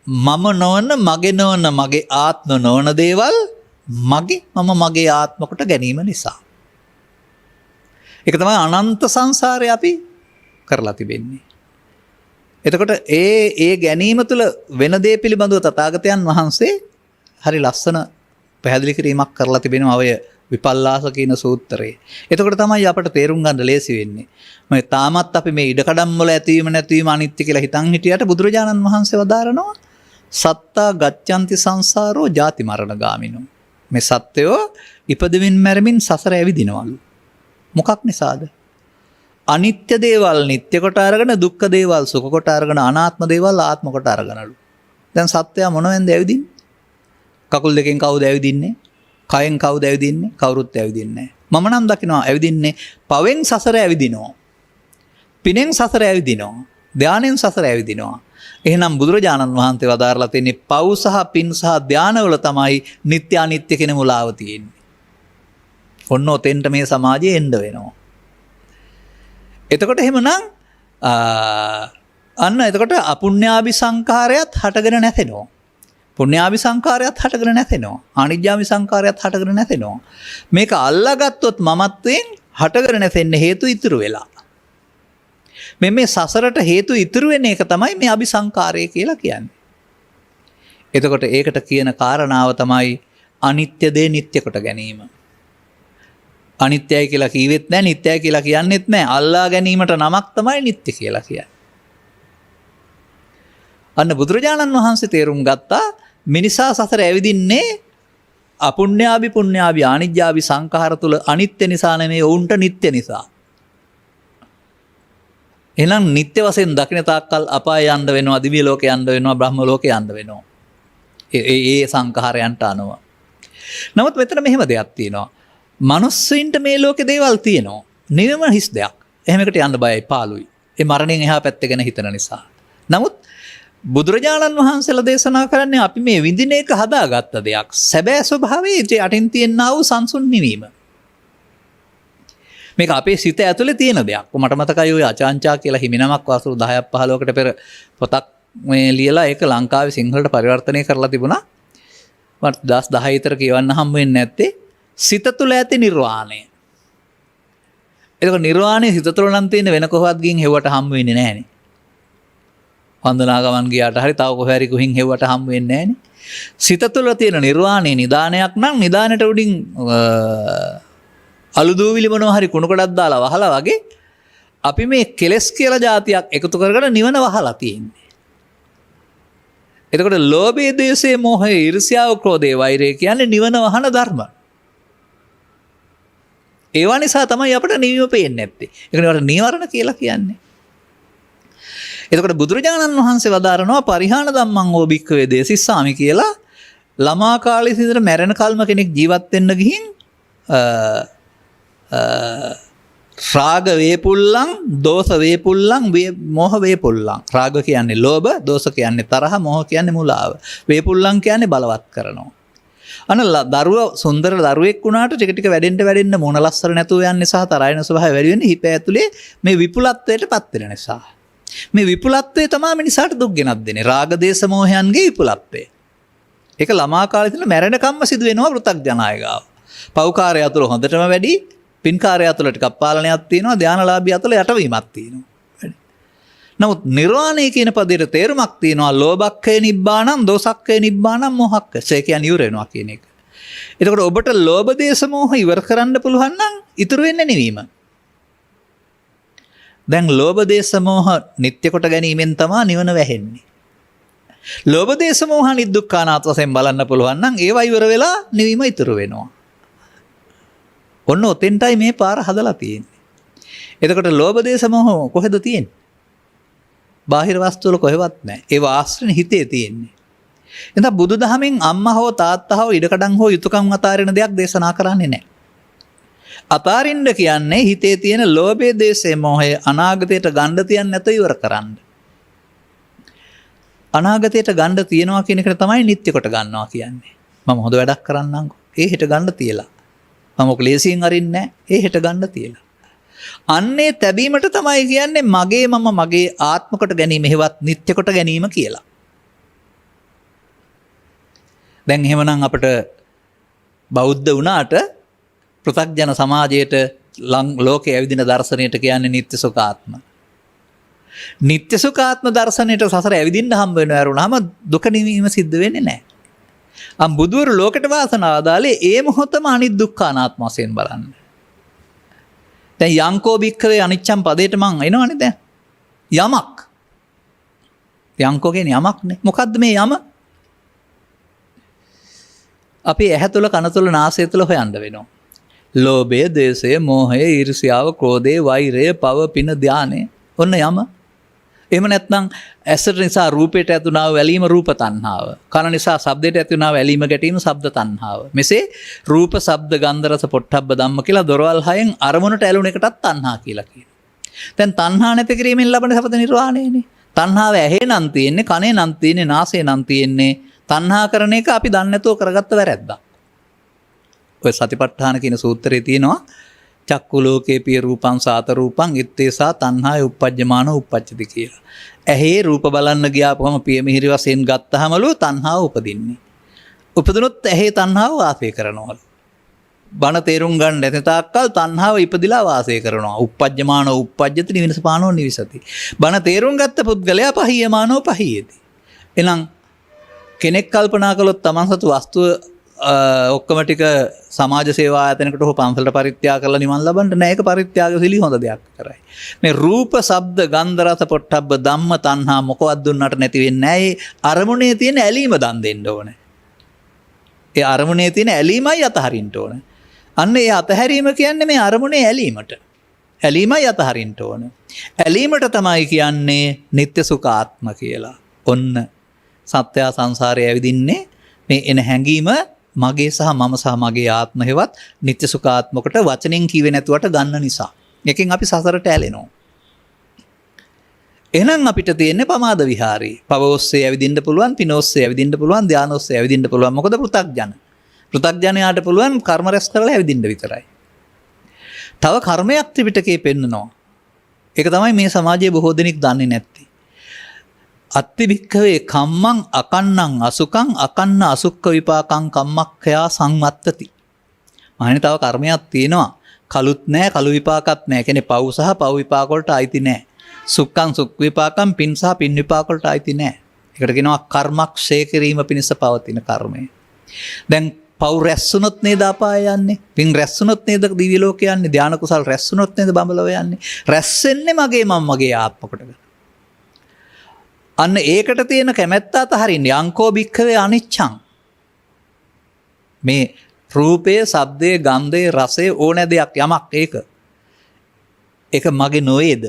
මම නොවන මගේ නොවන මගේ ආත්ම නොවන දේවල් මගේ ආත්ම කොට ගැනීම නිසා. ඒක තමයි අනන්ත සංසාරේ අපි කරලා තිබෙන්නේ. එතකොට ඒ ගැනීම තුළ වෙන දේ පිළිබඳව තථාගතයන් වහන්සේ හරි ලස්සන පැහැදිලි කිරීමක් කරලා තිබෙනවා ඔය විපල්ලාස කියන සූත්‍රයේ. එතකොට තමයි අපට තේරුම් ගන්න ලේසි වෙන්නේ. මේ තාමත් අපි මේ ඉඩකඩම් වල ඇතිවීම නැතිවීම අනිත්‍ය කියලා හිතන් හිටියට බුදුරජාණන් වහන්සේ වදාරනවා සත්තා ගච්ඡanti සංසාරෝ ජාති මරණ ගාමිනෝ. මේ සත්‍යෝ ඉපදෙමින් මැරෙමින් සසර ඇවිදිනවලු. මොකක් නිසාද? අනිත්‍ය දේවල් නිට්ටය කොට අරගෙන දුක්ඛ දේවල් සුඛ කොට අරගෙන අනාත්ම දේවල් ආත්ම කොට අරගෙනලු. දැන් සත්‍යය මොනවෙන්ද ඇවිදින්නේ? කකුල් දෙකෙන් කවුද ඇවිදින්නේ? කයෙන් කවුද ඇවිදින්නේ? කවුරුත් ඇවිදින්නේ නැහැ. මම නම් දකිනවා ඇවිදින්නේ පවෙන් සසර ඇවිදිනවා. පිනෙන් සසර ඇවිදිනවා. ධානයෙන් සසර ඇවිදිනවා. එහෙනම් බුදුරජාණන් වහන්සේ වදාරලා තියෙන්නේ පව් සහ පින් සහ ධානවල තමයි නිට්ටය අනිත්‍ය කියන මුලාව තියෙන්නේ. ඔන්න ඔතෙන්ට මේ සමාජයේ එන්න වෙනවා. එතකොට එහෙමනම් අන්න එතකොට අපුඤ්ඤාභි සංඛාරයත් හටගෙන නැතෙනවා. පුඤ්ඤාභි සංඛාරයත් හටගෙන නැතෙනවා. අනිජ්ජාභි සංඛාරයත් හටගෙන නැතෙනවා. මේක අල්ලාගත්තොත් මමත්වයෙන් හටගෙන නැතෙන්න හේතු ඉතුරු වෙලා. මේ සසරට හේතු ඉතුරු වෙන එක තමයි මේ අபிසංකාරය කියලා කියන්නේ. එතකොට ඒකට කියන කාරණාව තමයි අනිත්‍ය දේ නිට්ටය කොට ගැනීම. අනිත්‍යයි කියලා කිව්වෙත් නැහැ නිට්ටයයි කියලා කියන්නෙත් නැහැ. අල්ලා ගැනීමට නමක් තමයි නිට්ටය කියලා කියන්නේ. අන්න බුදුරජාණන් වහන්සේ තේරුම් ගත්තා මිනිසා සසර ඇවිදින්නේ අපුඤ්ඤාභි පුඤ්ඤාභි ආනිජ්ජාභි සංඛාර තුල අනිත්‍ය නිසා නෙමෙයි උන්ට නිට්ටය නිසා. එහෙනම් නිට්ටය වශයෙන් දකින්න තාක්කල් අපාය යන්න වෙනවා, දිව්‍ය ලෝකේ යන්න වෙනවා, බ්‍රහ්ම ලෝකේ යන්න වෙනවා. ඒ සංඛාරයන්ට අනුව. නමුත් මෙතන මෙහෙම දෙයක් තියෙනවා. මනුස්සයින්ට මේ ලෝකේ දේවල් තියෙනවා. නිවම හිස් දෙයක්. එහෙම එකට යන්න බයයි පාළුයි. ඒ මරණයෙන් එහා පැත්ත ගැන හිතන නිසා. නමුත් බුදුරජාණන් වහන්සේලා දේශනා කරන්නේ අපි මේ විඳින එක හදාගත්ත දෙයක්. සැබෑ ස්වභාවයේ යටින් තියෙනා වූ සංසුන් නිවීම. මේක අපේ සිත ඇතුලේ තියෙන දෙයක්. මට මතකයි ඔය අචාන්චා කියලා හිමිනමක් වසරු 10ක් 15කට පෙර පොතක් මේ ලියලා ඒක ලංකාවේ සිංහලට පරිවර්තනය කරලා තිබුණා. මට 2010 විතර කියවන්න හම්බ වෙන්නේ නැත්තේ සිත තුළ ඇති නිර්වාණය. ඒක නිර්වාණය සිත තුළ නම් තියෙන වෙන කොහොමවත් ගින් හෙව්වට හම්බ වෙන්නේ නැහනේ. වන්දනා ගමන් ගියාට හරි තව කොහේ හරි ගිහින් හෙව්වට හම්බ වෙන්නේ නැහනේ. සිත තුළ තියෙන නිර්වාණය නිදානයක් නම් නිදානට උඩින් අලුදූවිලි මොනවා හරි කුණු කොටක් දාලා වහලා වගේ අපි මේ කෙලස් කියලා જાතියක් එකතු කරගෙන නිවන වහලා තියෙන්නේ. එතකොට ලෝභය, ද්වේෂය, මෝහය, ඊර්ෂ්‍යාව, ක්‍රෝධය, වෛරය කියන්නේ නිවන වහන ධර්ම. ඒවා නිසා තමයි අපිට නිවීම පේන්නේ නැත්තේ. ඒකනේ නීවරණ කියලා කියන්නේ. එතකොට බුදුරජාණන් වහන්සේ වදාරනවා පරිහාන ධම්මං ඕ භික්ඛවේ දේසිස්සාමි කියලා ළමා කාලේ ඉඳන් මැරෙන කල්ම කෙනෙක් ජීවත් වෙන්න ගිහින් රාග වේපුල්ලං, දෝෂ වේපුල්ලං, මෝහ වේපුල්ලං. රාග කියන්නේ ලෝභ, දෝෂ කියන්නේ තරහ, මෝහ කියන්නේ මුලාව. වේපුල්ලං කියන්නේ බලවත් කරනවා. දරුව සුන්දර දරුවෙක් වුණාට ටික ටික වැඩෙන්න මොන ලස්සර නැතුව යන්නේ සහ තරහින ස්වභාවය වැඩි වෙන්නේ හිත ඇතුලේ මේ විපුලත්වයට පත් වෙන නිසා. මේ විපුලත්වය තමයි මිනිසාට දුක් ගෙනත් දෙන්නේ. රාග දේශ මොහයන්ගේ විපුලත්වය. ඒක ළමා කාලේ ඉඳලා මැරෙනකම්ම සිදු වෙනවා පෘථග්ජනය ගාව. පෞකාරය අතුල හොඳටම වැඩි, පින්කාරය අතුල ටිකක් පාලනයක් තියෙනවා, ධානලාභී අතුල යටවීමක් තියෙනවා. නමුත් නිර්වාණය කියන පදයට තේරුමක් තියෙනවා ලෝභක්ඛය නිබ්බාණං, දෝසක්ඛය නිබ්බාණං, මෝහක්ඛය. ඒ කියන්නේ ඉවර වෙනවා කියන එක. එතකොට ඔබට ලෝභ දේශ මොහ ඉවර කරන්න පුළුවන් නම් ඉතුරු වෙන්නේ නිවීම. දැන් ලෝභ දේශ මොහ නිත්‍ය කොට ගැනීමෙන් තමයි නිවන වැහෙන්නේ. ලෝභ දේශ මොහ නිදුක්ඛානාත් වශයෙන් බලන්න පුළුවන් නම් ඒවා ඉවර වෙලා නිවීම ඉතුරු වෙනවා. ඔන්න ඔතෙන්ටයි මේ පාර හදලා තියෙන්නේ. එතකොට ලෝභ දේශ මොහ කොහෙද තියෙන්නේ? බාහිර වස්තු වල කොහෙවත් නැහැ. ඒව ආශ්‍රයෙන් හිතේ තියෙන්නේ. එතන බුදුදහමෙන් අම්මා හෝ තාත්තා හෝ ඉඩකඩම් හෝ යුතුයකම් අතාරින දෙයක් දේශනා කරන්නේ නැහැ. අතාරින්න කියන්නේ හිතේ තියෙන ලෝභයේ දේශේ මොහය අනාගතයට ගන්න තියන්නේ නැත ඉවර කරන්න. අනාගතයට ගන්න තියනවා කියන එක තමයි නිත්‍ය කොට ගන්නවා කියන්නේ. මම හොඳ වැඩක් කරන්නම්කෝ. ඒ හෙට ගන්න තියලා. මම ඔක ලේසියෙන් අරින්නේ නැහැ. ඒ හෙට ගන්න තියලා. අන්නේ තැබීමට තමයි කියන්නේ මගේ මම මගේ ආත්ම කොට ගැනීම හේවත් නිත්‍ය කොට ගැනීම කියලා. දැන් එහෙමනම් අපිට බෞද්ධ වුණාට පෘථග්ජන සමාජයට ලෝකයේ ඇවිදින දර්ශනයට කියන්නේ නිත්‍ය සුඛාත්ම. නිත්‍ය සුඛාත්ම දර්ශනයට සසර ඇවිදින්න හම්බ වෙනවා වරුණාම දුක නිවීම සිද්ධ වෙන්නේ නැහැ. බුදුවරු ලෝකයට වාසනාව දාලේ ඒ මොහොතම අනිත් දුක්ඛානාත්ම වශයෙන් බලන්න. දැන් යංකෝ භික්ඛවේ අනිච්ඡම් පදේට මං එනවනේ දැන්. යමක්. යංකෝ කියන්නේ යමක්නේ. මොකද්ද මේ යම? අපි ඇහැ තුල, කන තුල, නාසය තුල හොයන්න වෙනවා. ලෝභය, දේශය, මෝහය, ඊර්ෂ්‍යාව, ක්‍රෝධය, වෛරය, පව, පින, ධානය. ඔන්න යම. එහෙම නැත්නම් ඇසට නිසා රූපයට ඇතුණා වූ ඇලීම රූප තණ්හාව. කන නිසා ශබ්දයට ඇතුණා වූ ඇලීම ගැටීම ශබ්ද තණ්හාව. මෙසේ රූප, ශබ්ද, ගන්ධ, රස, පොට්ටබ්බ ධම්ම කියලා දොරවල් හයෙන් අරමුණට ඇලුන එකටත් තණ්හා කියලා කියනවා. දැන් තණ්හා නැති කිරීමෙන් ලබන සපත නිර්වාණයනේ. තණ්හාව ඇහි නම් තියෙන්නේ, කනේ නම් තියෙන්නේ, නාසයේ නම් තියෙන්නේ. තණ්හා කරන එක අපි දන්නේ නැතුව කරගත්ත වැරැද්දක්. ඔය සතිපට්ඨාන කියන සූත්‍රයේ තියෙනවා චක්කු ලෝකේ පිය රූපං සාත රූපං ඉත්තේසා තණ්හාය උප්පජ්ජමාන උප්පජ්ජති කියලා. ඇහි රූප බලන්න ගියාපුවම පිය මිහිරි වශයෙන් ගත්තහමලු තණ්හාව උපදින්නේ. උපදිනොත් ඇහි තණ්හාව වාසය කරනවලු. බණ තේරුම් ගන්න නැති තාක්කල් තණ්හාව ඉපදිලා වාසය කරනවා. උප්පජ්ජමාන උප්පජ්ජති නිවිසපානෝ නිවිසති. බණ තේරුම් ගත්ත පුද්ගලයා පහීයමානෝ පහීයති. එහෙනම් කෙනෙක් කල්පනා කළොත් තමන් සතු වස්තුව ඔක්කොම ටික සමාජ සේවා ආයතනයකට හෝ පන්සලට පරිත්‍යාග කරලා නිවන් ලබන්න නෑ. ඒක පරිත්‍යාගශීලී හොඳ දෙයක් කරයි. මේ රූප, ශබ්ද, ගන්ධ, රස, පොට්ටබ්බ ධම්ම තණ්හා මොකවත් දුන්නට නැති වෙන්නේ නෑ. ඒ අරමුණේ තියෙන ඇලීම දන් දෙන්න ඕනේ. ඒ අරමුණේ තියෙන ඇලීමයි අතහරින්න ඕනේ. අන්න ඒ අතහැරීම කියන්නේ මේ අරමුණේ ඇලීමට. ඇලීමයි අතහරින්න ඕනේ. ඇලීමට තමයි කියන්නේ නිත්‍ය සුඛාත්ම කියලා. ඔන්න සත්‍ය සංසාරයේ ඇවිදින්නේ මේ එන හැඟීම මගේ සහ මම සහ මගේ ආත්ම හේවත් නිත්‍ය සුඛාත්මකට වචනෙන් කිව්වේ නැතුවට ගන්න නිසා. එකෙන් අපි සසරට ඇලෙනවා. එහෙනම් අපිට තියෙන්නේ පමාද විහාරේ. පව ඔස්සේ ඇවිදින්න පුළුවන්, පින ඔස්සේ ඇවිදින්න පුළුවන්, ධාන ඔස්සේ ඇවිදින්න පුළුවන්. මොකද පෘථග්ජන. පෘථග්ජනයාට පුළුවන් කර්ම රැස් කරලා ඇවිදින්න විතරයි. තව කර්මයක් ත්‍රිපිටකයේ පෙන්නනවා. ඒක තමයි මේ සමාජයේ බොහෝ දෙනෙක් දන්නේ නැත්තේ. අත්ති භික්ඛවේ කම්මං අකන්නං අසුකං අකන්න අසුක්ඛ විපාකං කම්මක්ඛයා සංවත්තති. මහණෙනි තව කර්මයක් තියෙනවා. කලුත් නැහැ, කලු විපාකත් නැහැ. කියන්නේ පව් සහ පව් විපාක වලට අයිති නැහැ. සුක්ඛං සුක් විපාකං පින් සහ පින් විපාක වලට අයිති නැහැ. ඒකට කියනවා කර්මක්ෂය කිරීම පිණිස පවතින කර්මය. දැන් පව් රැස්ුනොත් නේද අපාය යන්නේ? පින් රැස්ුනොත් නේද දිව්‍ය ලෝක යන්නේ? ධාන කුසල් රැස්ුනොත් නේද බඹලව යන්නේ? රැස් වෙන්නේ මගේ මම මගේ ආත්ම කොටගෙන. අන්න ඒකට තියෙන කැමැත්ත අතහරින්නේ. අංකෝ භික්ඛවේ අනිච්ඡං. මේ රූපයේ, ශබ්දයේ, ගන්ධයේ, රසයේ ඕනෑ දෙයක් යමක් ඒක මගේ නොවේද?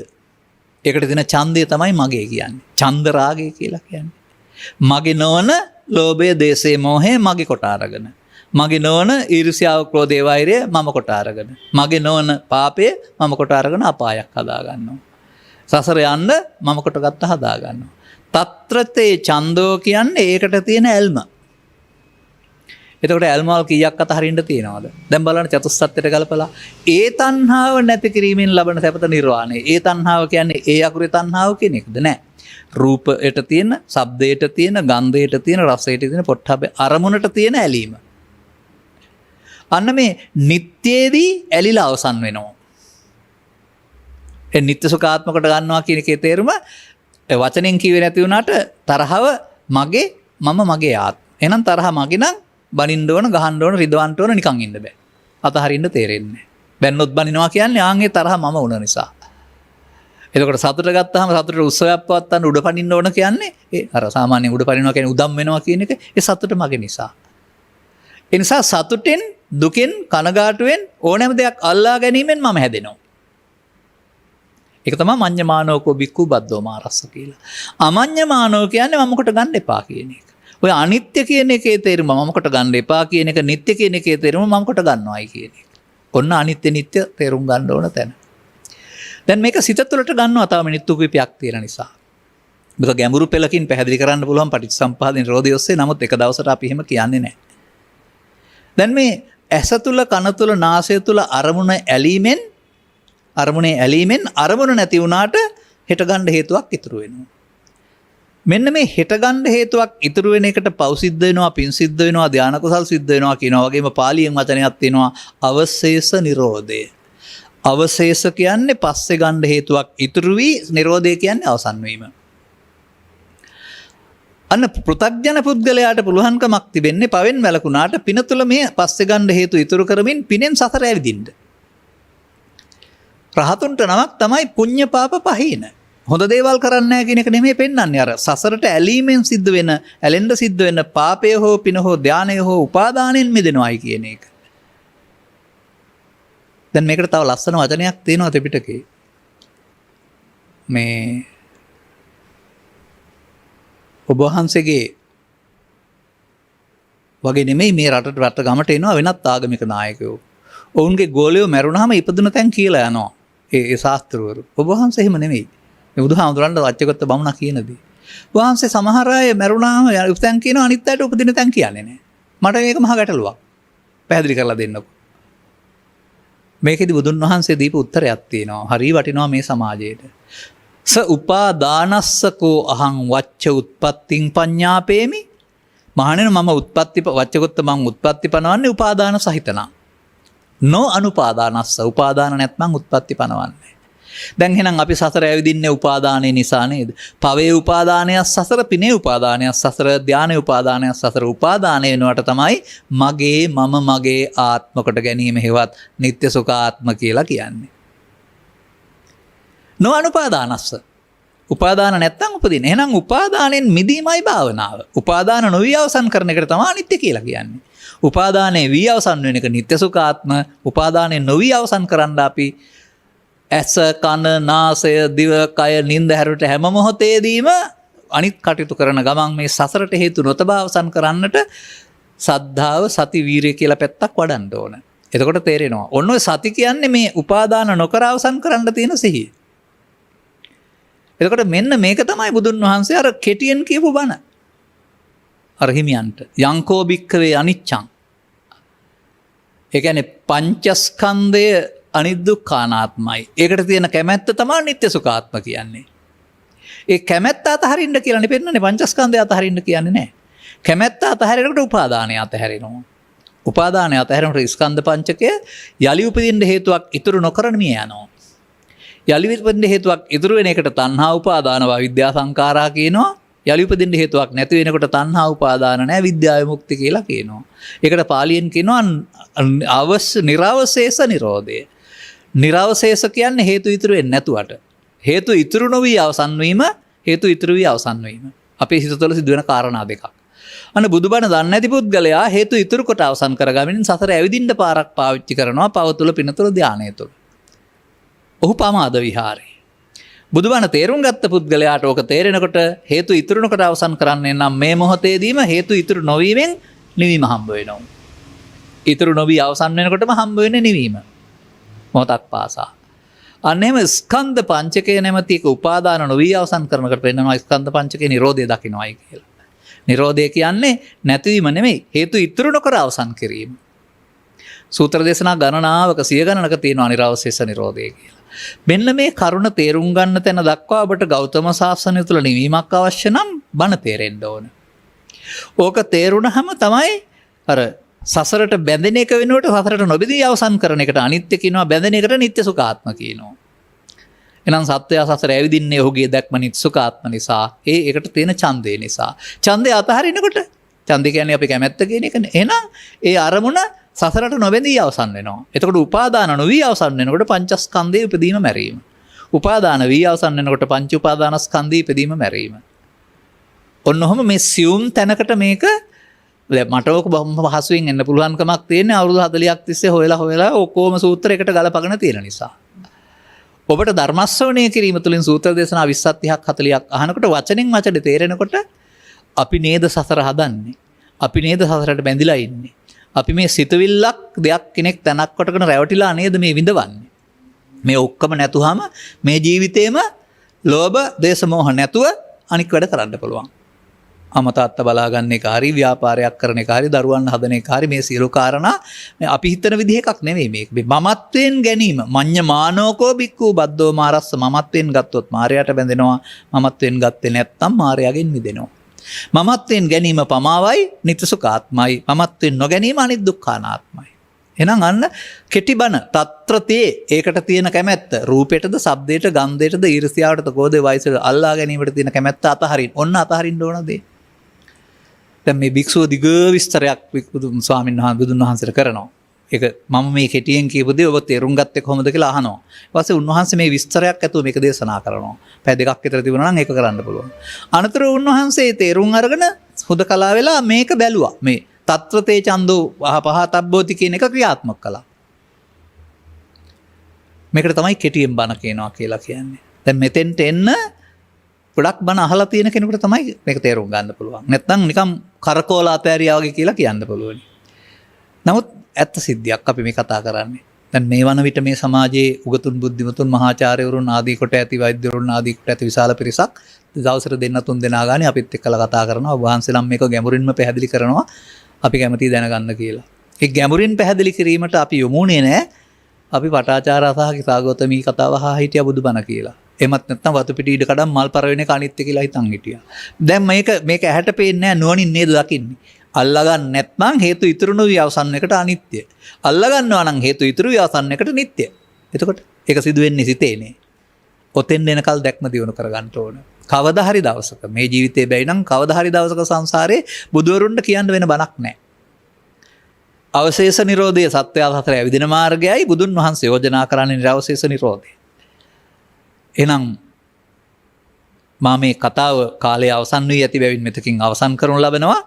ඒකට තියෙන ඡන්දය තමයි මගේ කියන්නේ. ඡන්ද රාගය කියලා කියන්නේ. මගේ නොවන ලෝභය, දේශය, මෝහය මගේ කොට අරගෙන. මගේ නොවන ඊර්ෂ්‍යාව ක්‍රෝධය වෛරය මම කොට අරගෙන. මගේ නොවන පාපය මම කොට අරගෙන අපායක් හදාගන්නවා. සසර යන්න මම කොට ගත්ත හදාගන්නවා. తත්‍රතේ ඡන්தோ කියන්නේ ඒකට තියෙන ඇල්ම. එතකොට ඇල්මවල් කීයක් අතහරින්න තියෙනවද? දැන් බලන්න චතුස්සත්ත්වයට ගලපලා ඒ තණ්හාව නැති කිරීමෙන් ලබන සැපත නිර්වාණය. ඒ තණ්හාව කියන්නේ ඒ අකුරේ තණ්හාව කියන එකද? නෑ. රූපයට තියෙන, ශබ්දයට තියෙන, ගන්ධයට තියෙන, රසයට තියෙන, පොට්ටබ්බේ අරමුණට තියෙන ඇලීම. අන්න මේ නිත්‍යයේදී ඇලිලා අවසන් වෙනවා. ඒ නිත්‍ය සුඛාත්මකට ගන්නවා කියන එකේ තේරුම වචනෙන් කිව්වේ නැති වුණාට තරහව මගේ මම මගේ ආත්ම. එහෙනම් තරහ මගේ නම් බනින්න ඕන, ගහන්න ඕන, රිදවන්න ඕන නිකන් ඉන්න බෑ. අතහරින්න තේරෙන්නේ නැහැ. බැන්නොත් බනිනවා කියන්නේ ආන්ගේ තරහ මම වුණ නිසා. එතකොට සතුට ගත්තාම සතුටට උත්සවයක් පවත්වන්න උඩ පනින්න ඕන කියන්නේ ඒ අර සාමාන්‍ය උඩ පනිනවා කියන්නේ උදම් වෙනවා කියන එක ඒ සතුට මගේ නිසා. ඒ නිසා සතුටෙන්, දුකෙන්, කනගාටුවෙන් ඕනෑම දෙයක් අල්ලා ගැනීමෙන් මම හැදෙනවා. ඒක තමයි මඤ්ඤමානෝකෝ බික්ඛු බද්දෝ මාරස්ස කියලා. අමඤ්ඤමානෝ කියන්නේ මම කොට ගන්න එපා කියන එක. ඔය අනිත්‍ය කියන එකේ තේරුම මම කොට ගන්න එපා කියන එක, නිට්ටය කියන එකේ තේරුම මම කොට ගන්නවායි කියන එක. ඔන්න අනිත්‍ය නිට්ටය තේරුම් ගන්න ඕන තැන. දැන් මේක සිත තුළට ගන්නවා තව මිනිත්තු කිහිපයක් තියෙන නිසා. මේක ගැඹුරු පෙළකින් පැහැදිලි කරන්න පුළුවන් පටිච්චසමුප්පාද නිරෝධය ඔස්සේ. නමුත් එක දවසට අපි එහෙම කියන්නේ නැහැ. දැන් මේ ඇස තුල, කන තුල, නාසය තුල අරමුණේ ඇලීමෙන් අරමුණ නැති වුණාට හෙට ගන්න හේතුවක් ඉතුරු වෙනවා. මෙන්න මේ හෙට ගන්න හේතුවක් ඉතුරු වෙන එකට පව් සිද්ධ වෙනවා, පින් සිද්ධ වෙනවා, ධානා කුසල් සිද්ධ වෙනවා කියනවා. වගේම පාලියෙන් වචනයක් තියෙනවා අවශේෂ නිරෝධය. අවශේෂ කියන්නේ පස්සේ ගන්න හේතුවක් ඉතුරු වී, නිරෝධය කියන්නේ අවසන් වීම. අන්න පෘථග්ජන පුද්ගලයාට පුළුවන්කමක් තිබෙන්නේ පවෙන් වැළකුණාට පින තුල මේ පස්සේ ගන්න හේතු ඉතුරු කරමින් පිනෙන් සසර ඇවිදින්න. රහතුන්ට නමක් තමයි පුඤ්ඤ පාප පහින. හොඳ දේවල් කරන්නේ නැහැ කියන එක නෙමෙයි පෙන්වන්නේ. අර සසරට ඇලීමෙන් සිද්ධ වෙන, ඇලෙන්න සිද්ධ වෙන පාපය හෝ පින හෝ ධානය හෝ උපාදානෙන් මිදෙනවායි කියන එක. දැන් මේකට තව ලස්සන වචනයක් තියෙනවා ත්‍රිපිටකේ. මේ ඔබ වහන්සේගේ වගේ නෙමෙයි මේ රට ගමට එනවා වෙනත් ආගමික නායකයෝ. ඔවුන්ගේ ගෝලයෝ මැරුණාම ඉපදුන තැන් කියලා යනවා. ඒ ශාස්ත්‍රවරු. ඔබ වහන්සේ එහෙම නෙමෙයි. මේ බුදුහාමුදුරන්ට වච්චගත බමුණා කියනදී. වහන්සේ සමහර අය මැරුණාම තැන් කියනවා අනිත් අයට උපදින තැන් කියන්නේ නැහැ. මට මේක මහා ගැටලුවක්. පැහැදිලි කරලා දෙන්නකෝ. මේකෙදි බුදුන් වහන්සේ දීපු උත්තරයක් තියෙනවා. හරි වටිනවා මේ සමාජයේට. ස උපාදානස්සකෝ අහං වච්ච උත්පත්තිං පඤ්ඤාපේමි. මහණෙනි මම වච්චගොත්ත මං උත්පත්ති පනවන්නේ උපාදාන සහිතනා. නො අනුපාදානස්ස උපාදාන නැත්නම් උත්පත්ති පනවන්නේ. දැන් එහෙනම් අපි සසර ඇවිදින්නේ උපාදානයේ නිසා නේද? පවේ උපාදානය සසර, පිනේ උපාදානය සසර, ධානයේ උපාදානය සසර. උපාදානය වෙනවට තමයි මගේ මම මගේ ආත්ම කොට ගැනීම හේවත් නිත්‍ය සුඛ ආත්ම කියලා කියන්නේ. නො අනුපාදානස්ස උපාදාන නැත්නම් උපදින. එහෙනම් උපාදානෙන් මිදීමයි භාවනාව. උපාදාන නොවි අවසන් කරන එකට තමයි අනිත්‍ය කියලා කියන්නේ. උපාදානයේ වී අවසන් වෙන එක නිත්‍ය සුඛාත්ම. උපාදානයේ නොවි අවසන් කරන්න අපි ඇස, කන, නාසය, දිව, කය, නින්ද හැරුවට හැම මොහොතේදීම අනිත් කටයුතු කරන ගමන් මේ සසරට හේතු නොතබා අවසන් කරන්නට සද්ධාව, සති, වීරිය කියලා පැත්තක් වඩන්න ඕන. එතකොට තේරෙනවා. ඔන්න ඔය සති කියන්නේ මේ උපාදාන නොකර අවසන් කරන්න තියෙන සිහිය. එතකොට මෙන්න මේක තමයි බුදුන් වහන්සේ අර කෙටියෙන් කියපු බණ. අර හිමියන්ට යංකෝ භික්ඛවේ අනිච්ඡං. ඒ කියන්නේ පංචස්කන්ධය අනිදුක්ඛානාත්මයි. ඒකට තියෙන කැමැත්ත තමයි නිත්‍ය සුඛාත්ම කියන්නේ. ඒ කැමැත්ත අතහරින්න කියලා නෙපෙන්නනේ පංචස්කන්ධය අතහරින්න කියන්නේ නැහැ. කැමැත්ත අතහැරෙනකොට උපාදානය අතහැරෙනවා. උපාදානය අතහැරෙනකොට ස්කන්ධ පංචකය යලි උපදින්න හේතුවක් ඉතුරු නොකරන මිය යනවා. යලි උපදින්න හේතුවක් ඉතුරු වෙන එකට තණ්හා උපාදාන විද්‍යා සංඛාරා කියනවා. යලි උපදින්න හේතුවක් නැති වෙනකොට තණ්හා උපාදාන නැහැ, විද්‍යා විමුක්ති කියලා කියනවා. ඒකට පාලියෙන් කියනවා නිරවශේෂ නිරෝධය. නිරවශේෂ කියන්නේ හේතු ඉතුරු වෙන්නේ නැතුවට. හේතු ඉතුරු නොවි අවසන් වීම, හේතු ඉතුරු වී අවසන් වීම. අපේ හිත තුළ සිදුවෙන කාරණා දෙකක්. අන්න බුදුබණ දන්නේ නැති පුද්ගලයා හේතු ඉතුරු කොට අවසන් කරගමින් සසර ඇවිදින්න පාරක් පාවිච්චි කරනවා පව තුළ, පින තුළ, ධානය තුළ. ඔහු පමාද විහාරේ. බුදුබණ තේරුම් ගත්ත පුද්ගලයාට ඕක තේරෙනකොට හේතු ඉතුරු නොකොට අවසන් කරන්නේ නම් මේ මොහොතේදීම හේතු ඉතුරු නොවීමෙන් නිවීම හම්බ වෙනවා. ඉතුරු නොවී අවසන් වෙනකොටම හම්බ වෙන නිවීම. මොහොතක් පාසා. අන්න එහෙම ස්කන්ධ පංචකය නැමැති එක උපාදාන නොවී අවසන් කරනකොට වෙනවා ස්කන්ධ පංචකේ නිරෝධය දකින්නයි කියලා. නිරෝධය කියන්නේ නැතිවීම නෙමෙයි හේතු ඉතුරු නොකර අවසන් කිරීම. සූත්‍ර දේශනා ගණනාවක සිය ගණනක තියෙනවා නිරවශේෂ නිරෝධය කියලා. මෙන්න මේ කරුණ තේරුම් ගන්න තැන දක්වා ඔබට ගෞතම සාසනය තුළ නිවීමක් අවශ්‍ය නම් බණ තේරෙන්න ඕන. ඕක තේරුණාම තමයි අර සසරට බැඳෙන එක වෙනුවට සසරට නොබැදී අවසන් කරන එකට අනිත්‍ය කියනවා බැඳෙන එකට නිත්‍ය සුඛාත්ම කියනවා. එහෙනම් සත්‍යය සසර ඇවිදින්නේ ඔහුගේ දැක්ම නිත්‍ය සුඛාත්ම නිසා ඒකට තියෙන ඡන්දේ නිසා. ඡන්දේ අතහරිනකොට ඡන්දේ කියන්නේ අපි කැමැත්ත කියන එකනේ. එහෙනම් ඒ අරමුණ සසරට නොබැඳී අවසන් වෙනවා. එතකොට උපාදාන නොවී අවසන් වෙනකොට පංචස්කන්ධයේ උපදීම මැරීම. උපාදාන වී අවසන් වෙනකොට පංච උපාදානස්කන්ධයේ උපදීම මැරීම. ඔන්නෝම මේ සියුම් තැනකට මේක මට ඕක බොහොම පහසුවෙන් එන්න පුළුවන්කමක් තියෙන්නේ අවුරුදු 40ක් තිස්සේ හොයලා ඔක්කොම සූත්‍ර එකට ගලපගෙන තියෙන නිසා. ඔබට ධර්ම ශ්‍රවණය කිරීම තුළින් සූත්‍ර දේශනා 20ක් 40ක් අහනකොට වචනෙන් වචන තේරෙනකොට අපි නේද සසර හදන්නේ. අපි නේද සසරට බැඳිලා ඉන්නේ. අපි මේ සිතවිල්ලක් දෙයක් කෙනෙක් තනක් කොටගෙන රැවටිලා නේද මේ විඳවන්නේ. මේ ඔක්කොම නැතුවම මේ ජීවිතේම ලෝභ දේශ මොහ නැතුව අනික් වැඩ කරන්න පුළුවන්. අමතාත්ත බලාගන්න එක හරි ව්‍යාපාරයක් කරන එක හරි දරුවන් හදන එක හරි මේ සියලු කාරණා මේ අපි හිතන විදිහ එකක් නෙමෙයි මේක. මමත්වෙන් ගැනීම මඤ්ඤ මානෝකෝ බික්කු බද්දෝ මාරස්ස මමත්වෙන් ගත්තොත් මායයට බැඳෙනවා. මමත්වෙන් ගත්තේ නැත්නම් මායයෙන් මිදෙනවා. මමත්වෙන් ගැනීම පමාවයි නිත්‍ය සුඛාත්මයි. මමත්වෙන් නොගැනීම අනිත් දුක්ඛානාත්මයි. එහෙනම් අන්න කෙටි බණ తත්‍රතේ ඒකට තියෙන කැමැත්ත රූපයටද ශබ්දයට ගන්ධයටද ඊර්ෂ්‍යාවටද කෝධේ වයසට අල්ලා ගැනීමට තියෙන කැමැත්ත අතහරින්න. ඔන්න අතහරින්න ඕන දේ. දැන් මේ භික්ෂුව දිග විස්තරයක් ස්වාමීන් වහන්සේට කරනවා. ඒක මම මේ කෙටියෙන් කියපු දේ ඔබ තේරුම් ගත්තේ කොහොමද කියලා අහනවා. ඊට පස්සේ උන්වහන්සේ මේ විස්තරයක් ඇතුව මේක දේශනා කරනවා. පැය දෙකක් විතර තිබුණා නම් ඒක කරන්න පුළුවන්. අනතුරු උන්වහන්සේ තේරුම් අරගෙන හුදකලා වෙලා මේක බැලුවා. මේ తත්‍රතේ චන්දෝ පහතබ්බෝති කියන එක ක්‍රියාත්මක කළා. මේකට තමයි කෙටියෙන් බණ කියනවා කියලා කියන්නේ. දැන් මෙතෙන්ට එන්න ගොඩක් බණ අහලා තියෙන කෙනෙකුට තමයි මේක තේරුම් ගන්න පුළුවන්. නැත්නම් නිකම් කරකෝලා අතෑරියා වගේ කියලා කියන්න පුළුවන්. නමුත් ඇත්ත සිද්ධියක් අපි මේ කතා කරන්නේ. දැන් මේ වන විට මේ සමාජයේ උගතුන් බුද්ධිමතුන් මහාචාර්යවරුන් ආදී කොට ඇති වෛද්‍යවරුන් ආදී කොට ඇති විශාල පිරිසක් දවසට දෙන්න තුන් දෙනා ගානේ අපිත් එක්කලා කතා කරනවා. වහන්සේ නම් මේක ගැඹුරින්ම පැහැදිලි කරනවා. අපි කැමතියි දැනගන්න කියලා. ඒ ගැඹුරින් පැහැදිලි කිරීමට අපි යොමුනේ නැහැ. අපි වටාචාරා සහ කිතාගෞතමී කතාව අහා හිටියා බුදුබණ කියලා. එමත් නැත්නම් වතු පිටි ඉඩ කඩම් මල් පර වෙන එක අනිත්‍ය කියලා හිතන් හිටියා. දැන් මේක ඇහැට පේන්නේ නැහැ නුවණින් නේද දකින්නේ. අල්ලා ගන්න නැත්නම් හේතු ඉතුරු නොවි අවසන් එකට අනිත්‍ය. අල්ලා ගන්නවා නම් හේතු ඉතුරු වි අවසන් එකට නිට්ටය. එතකොට ඒක සිදු වෙන්නේ සිතේනේ. ඔතෙන් එනකල් දැක්ම දියුණු කරගන්න ඕන. කවදා හරි දවසක මේ ජීවිතේ බැයි නම් කවදා හරි දවසක සංසාරේ බුදුවරුන්ට කියන්න වෙන බණක් නැහැ. අවශේෂ නිරෝධය සත්‍ය අතර ඇවිදින මාර්ගයයි බුදුන් වහන්සේ යෝජනා කරන්නේ නිර්වශේෂ නිරෝධය. එහෙනම් මා මේ කතාව කාලය අවසන් වී ඇති බැවින් මෙතකින් අවසන් කරනු ලබනවා.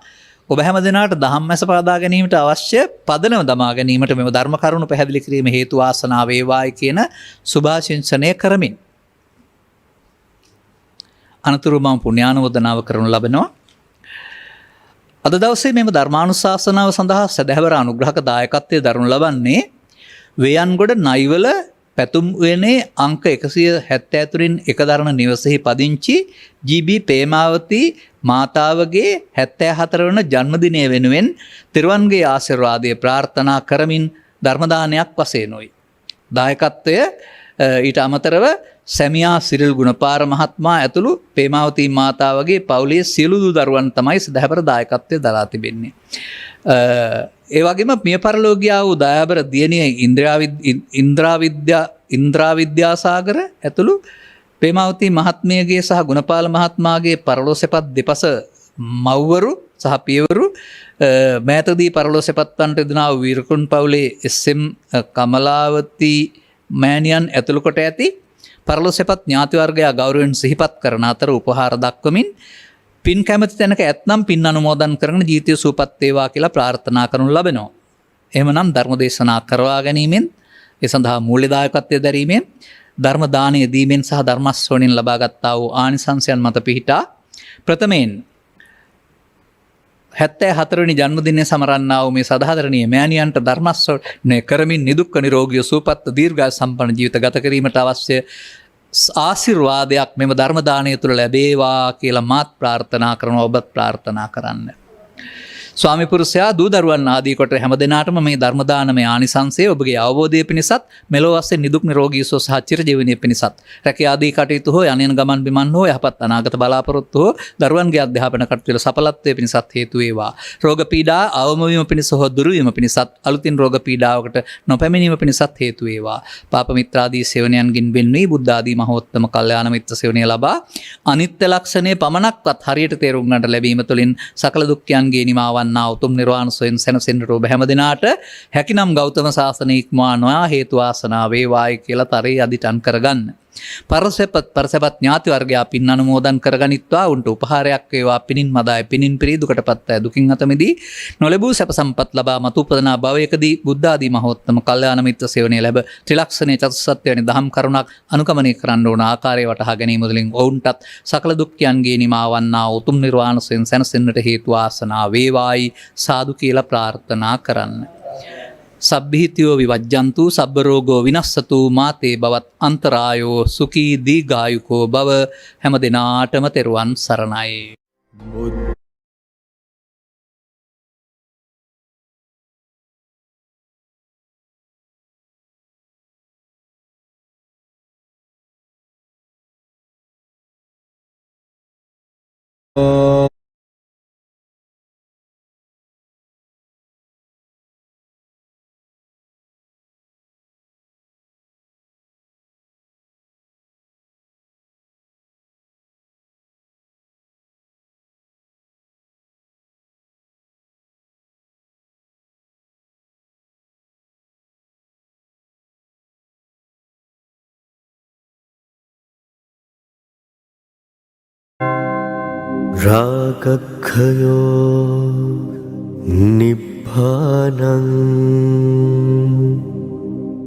ඔබ හැම දිනාට ධම්මැස පදා ගැනීමට අවශ්‍ය පදනම දමා ගැනීමට මෙම ධර්ම කරුණු පැහැදිලි කිරීම හේතු වාසනා වේවායි කියන සුභාශිංසනය කරමින් අනතුරු මම පුණ්‍යානුමෝදනාව කරනු ලබනවා. අද දවසේ මෙම ධර්මානුශාසනාව සඳහා සදහැවර අනුග්‍රහක දායකත්වයේ දරනු ලබන්නේ වේයන්ගොඩ නයිවල පැතුම් වනේ අංක 173න් එක දරන නිවසෙහි පදිංචි ජී.බී. ප්‍රේමාවති මාතාවගේ 74 වන ජන්මදිනය වෙනුවෙන් තිරුවන්ගේ ආශිර්වාදය ප්‍රාර්ථනා කරමින් ධර්ම දානයක් වශයෙන් උයි. දායකත්වය ඊට අමතරව සැමියා සිරිල් ගුණපාර මහත්මයා ඇතුළු ප්‍රේමාවති මාතාවගේ පවුලේ සියලු දරුවන් තමයි සදහැවර දායකත්වයේ දරා තිබෙන්නේ. ඒ වගේම මිය පරලෝකියා වූ දයාබර දියණිය ඉන්ද්‍රාවිද්‍යාසාගර ඇතුළු ප්‍රේමාවති මහත්මියගේ සහ ගුණපාල මහත්මයාගේ පරලෝසෙපත් දෙපස මව්වරු සහ පියවරු මෑතදී පරලෝසෙපත් වන්නට යෙදුනා වූ වීරකුන් පවුලේ එස්.එම්. කමලාවති මෑණියන් ඇතුළු කොට ඇති පරලෝසෙපත් ඥාති වර්ගයා ගෞරවයෙන් සිහිපත් කරන අතර උපහාර දක්වමින් පින් කැමති තැනක ඇත්නම් පින් අනුමෝදන් කරගෙන ජීවිතය සුවපත් වේවා කියලා ප්‍රාර්ථනා කරනු ලබනවා. එහෙමනම් ධර්ම දේශනා කරවා ගැනීමෙන් ඒ සඳහා මූල්‍ය දායකත්වයේ දැරීමෙන් ධර්ම දානය දීමෙන් සහ ධර්ම ශ්‍රවණයෙන් ලබාගත්තා වූ ආනිසංසයන් මත පිහිටා ප්‍රථමයෙන් 74 ජන්මදිනය සමරන්නා වූ මේ සදාදරණීය මෑණියන්ට ධර්මස්වරණය කරමින් නිදුක්ඛ නිරෝගී සුවපත් දීර්ඝායු සම්පන්න ජීවිත ගත කිරීමට අවශ්‍ය ආශිර්වාදයක් මෙම ධර්ම දානය තුළ ලැබේවා කියලා මාත් ප්‍රාර්ථනා කරනවා ඔබත් ප්‍රාර්ථනා කරන්න. ස්වාමි පුරුෂයා දූ දරුවන් ආදී කොට හැම දිනාටම මේ ධර්ම දානමය ආනිසංසය ඔබගේ අවබෝධය පිණිසත් මෙලොව වශයෙන් නිදුක් නිරෝගී සුව සහ චිරජීවනයේ පිණිසත් රැකියා ආදී කටයුතු හෝ යන්නේන ගමන් බිමන් හෝ යහපත් අනාගත බලාපොරොත්තු හෝ දරුවන්ගේ අධ්‍යාපන කටයුතු සඵලත්වයේ පිණිසත් හේතු වේවා. රෝග පීඩා අවම වීම පිණිස හෝ දුරු වීම පිණිසත් අලුතින් රෝග පීඩාවකට නොපැමිණීම පිණිසත් හේතු වේවා. පාප මිත්‍රාදී සේවනයන්ගින් වෙන් වී බුද්ධ ආදී මහෝත්තම කල්යාණ මිත්‍ර සේවනය ලබා අනිත්‍ය ලක්ෂණය පමණක්වත් හරියට තේරුම් ගන්නට ලැබීම තුළින් සකල දුක්ඛයන්ගේ නිමාව උතුම් නිර්වාණ සොයන සැනසෙන්නට ඔබ හැම දිනාට හැකිනම් ගෞතම සාසනය ඉක්මවා නොයා හේතු වාසනා වේවායි කියලා තරේ අදිටන් කරගන්න. පරසපත් ඥාති වර්ගයා පින් අනුමෝදන් කරගනිත්වා උන්ට උපහාරයක් වේවා පිනින් මදාය පිනින් පිරී දුකටපත් අය දුකින් අත මිදී නොලැබූ සැප සම්පත් ලබා මතු උපදනා භවයකදී බුද්ධ ආදී මහෝත්තම කල්යාණ මිත්‍ර සේවනයේ ලැබ ත්‍රිලක්ෂණයේ චතුස්සත්‍ය වැනි දහම් කරුණක් අනුගමනය කරන්න ඕන ආකාරය වටහා ගැනීම තුළින් ඔවුන්ටත් සකල දුක්ඛයන්ගේ නිමාවන්නා උතුම් නිර්වාණ සෙන් සැනසෙන්නට හේතු වාසනා වේවායි සාදු කියලා ප්‍රාර්ථනා කරන්න. සබ්බිහිතියෝ විවජ්ජන්තු සබ්බ රෝගෝ විනස්සතු මාතේ බවත් අන්තරායෝ සුඛී දීඝායුකෝ භව හැම දිනාටම තෙරුවන් සරණයි. රාගක්ඛයෝ නිබ්බානං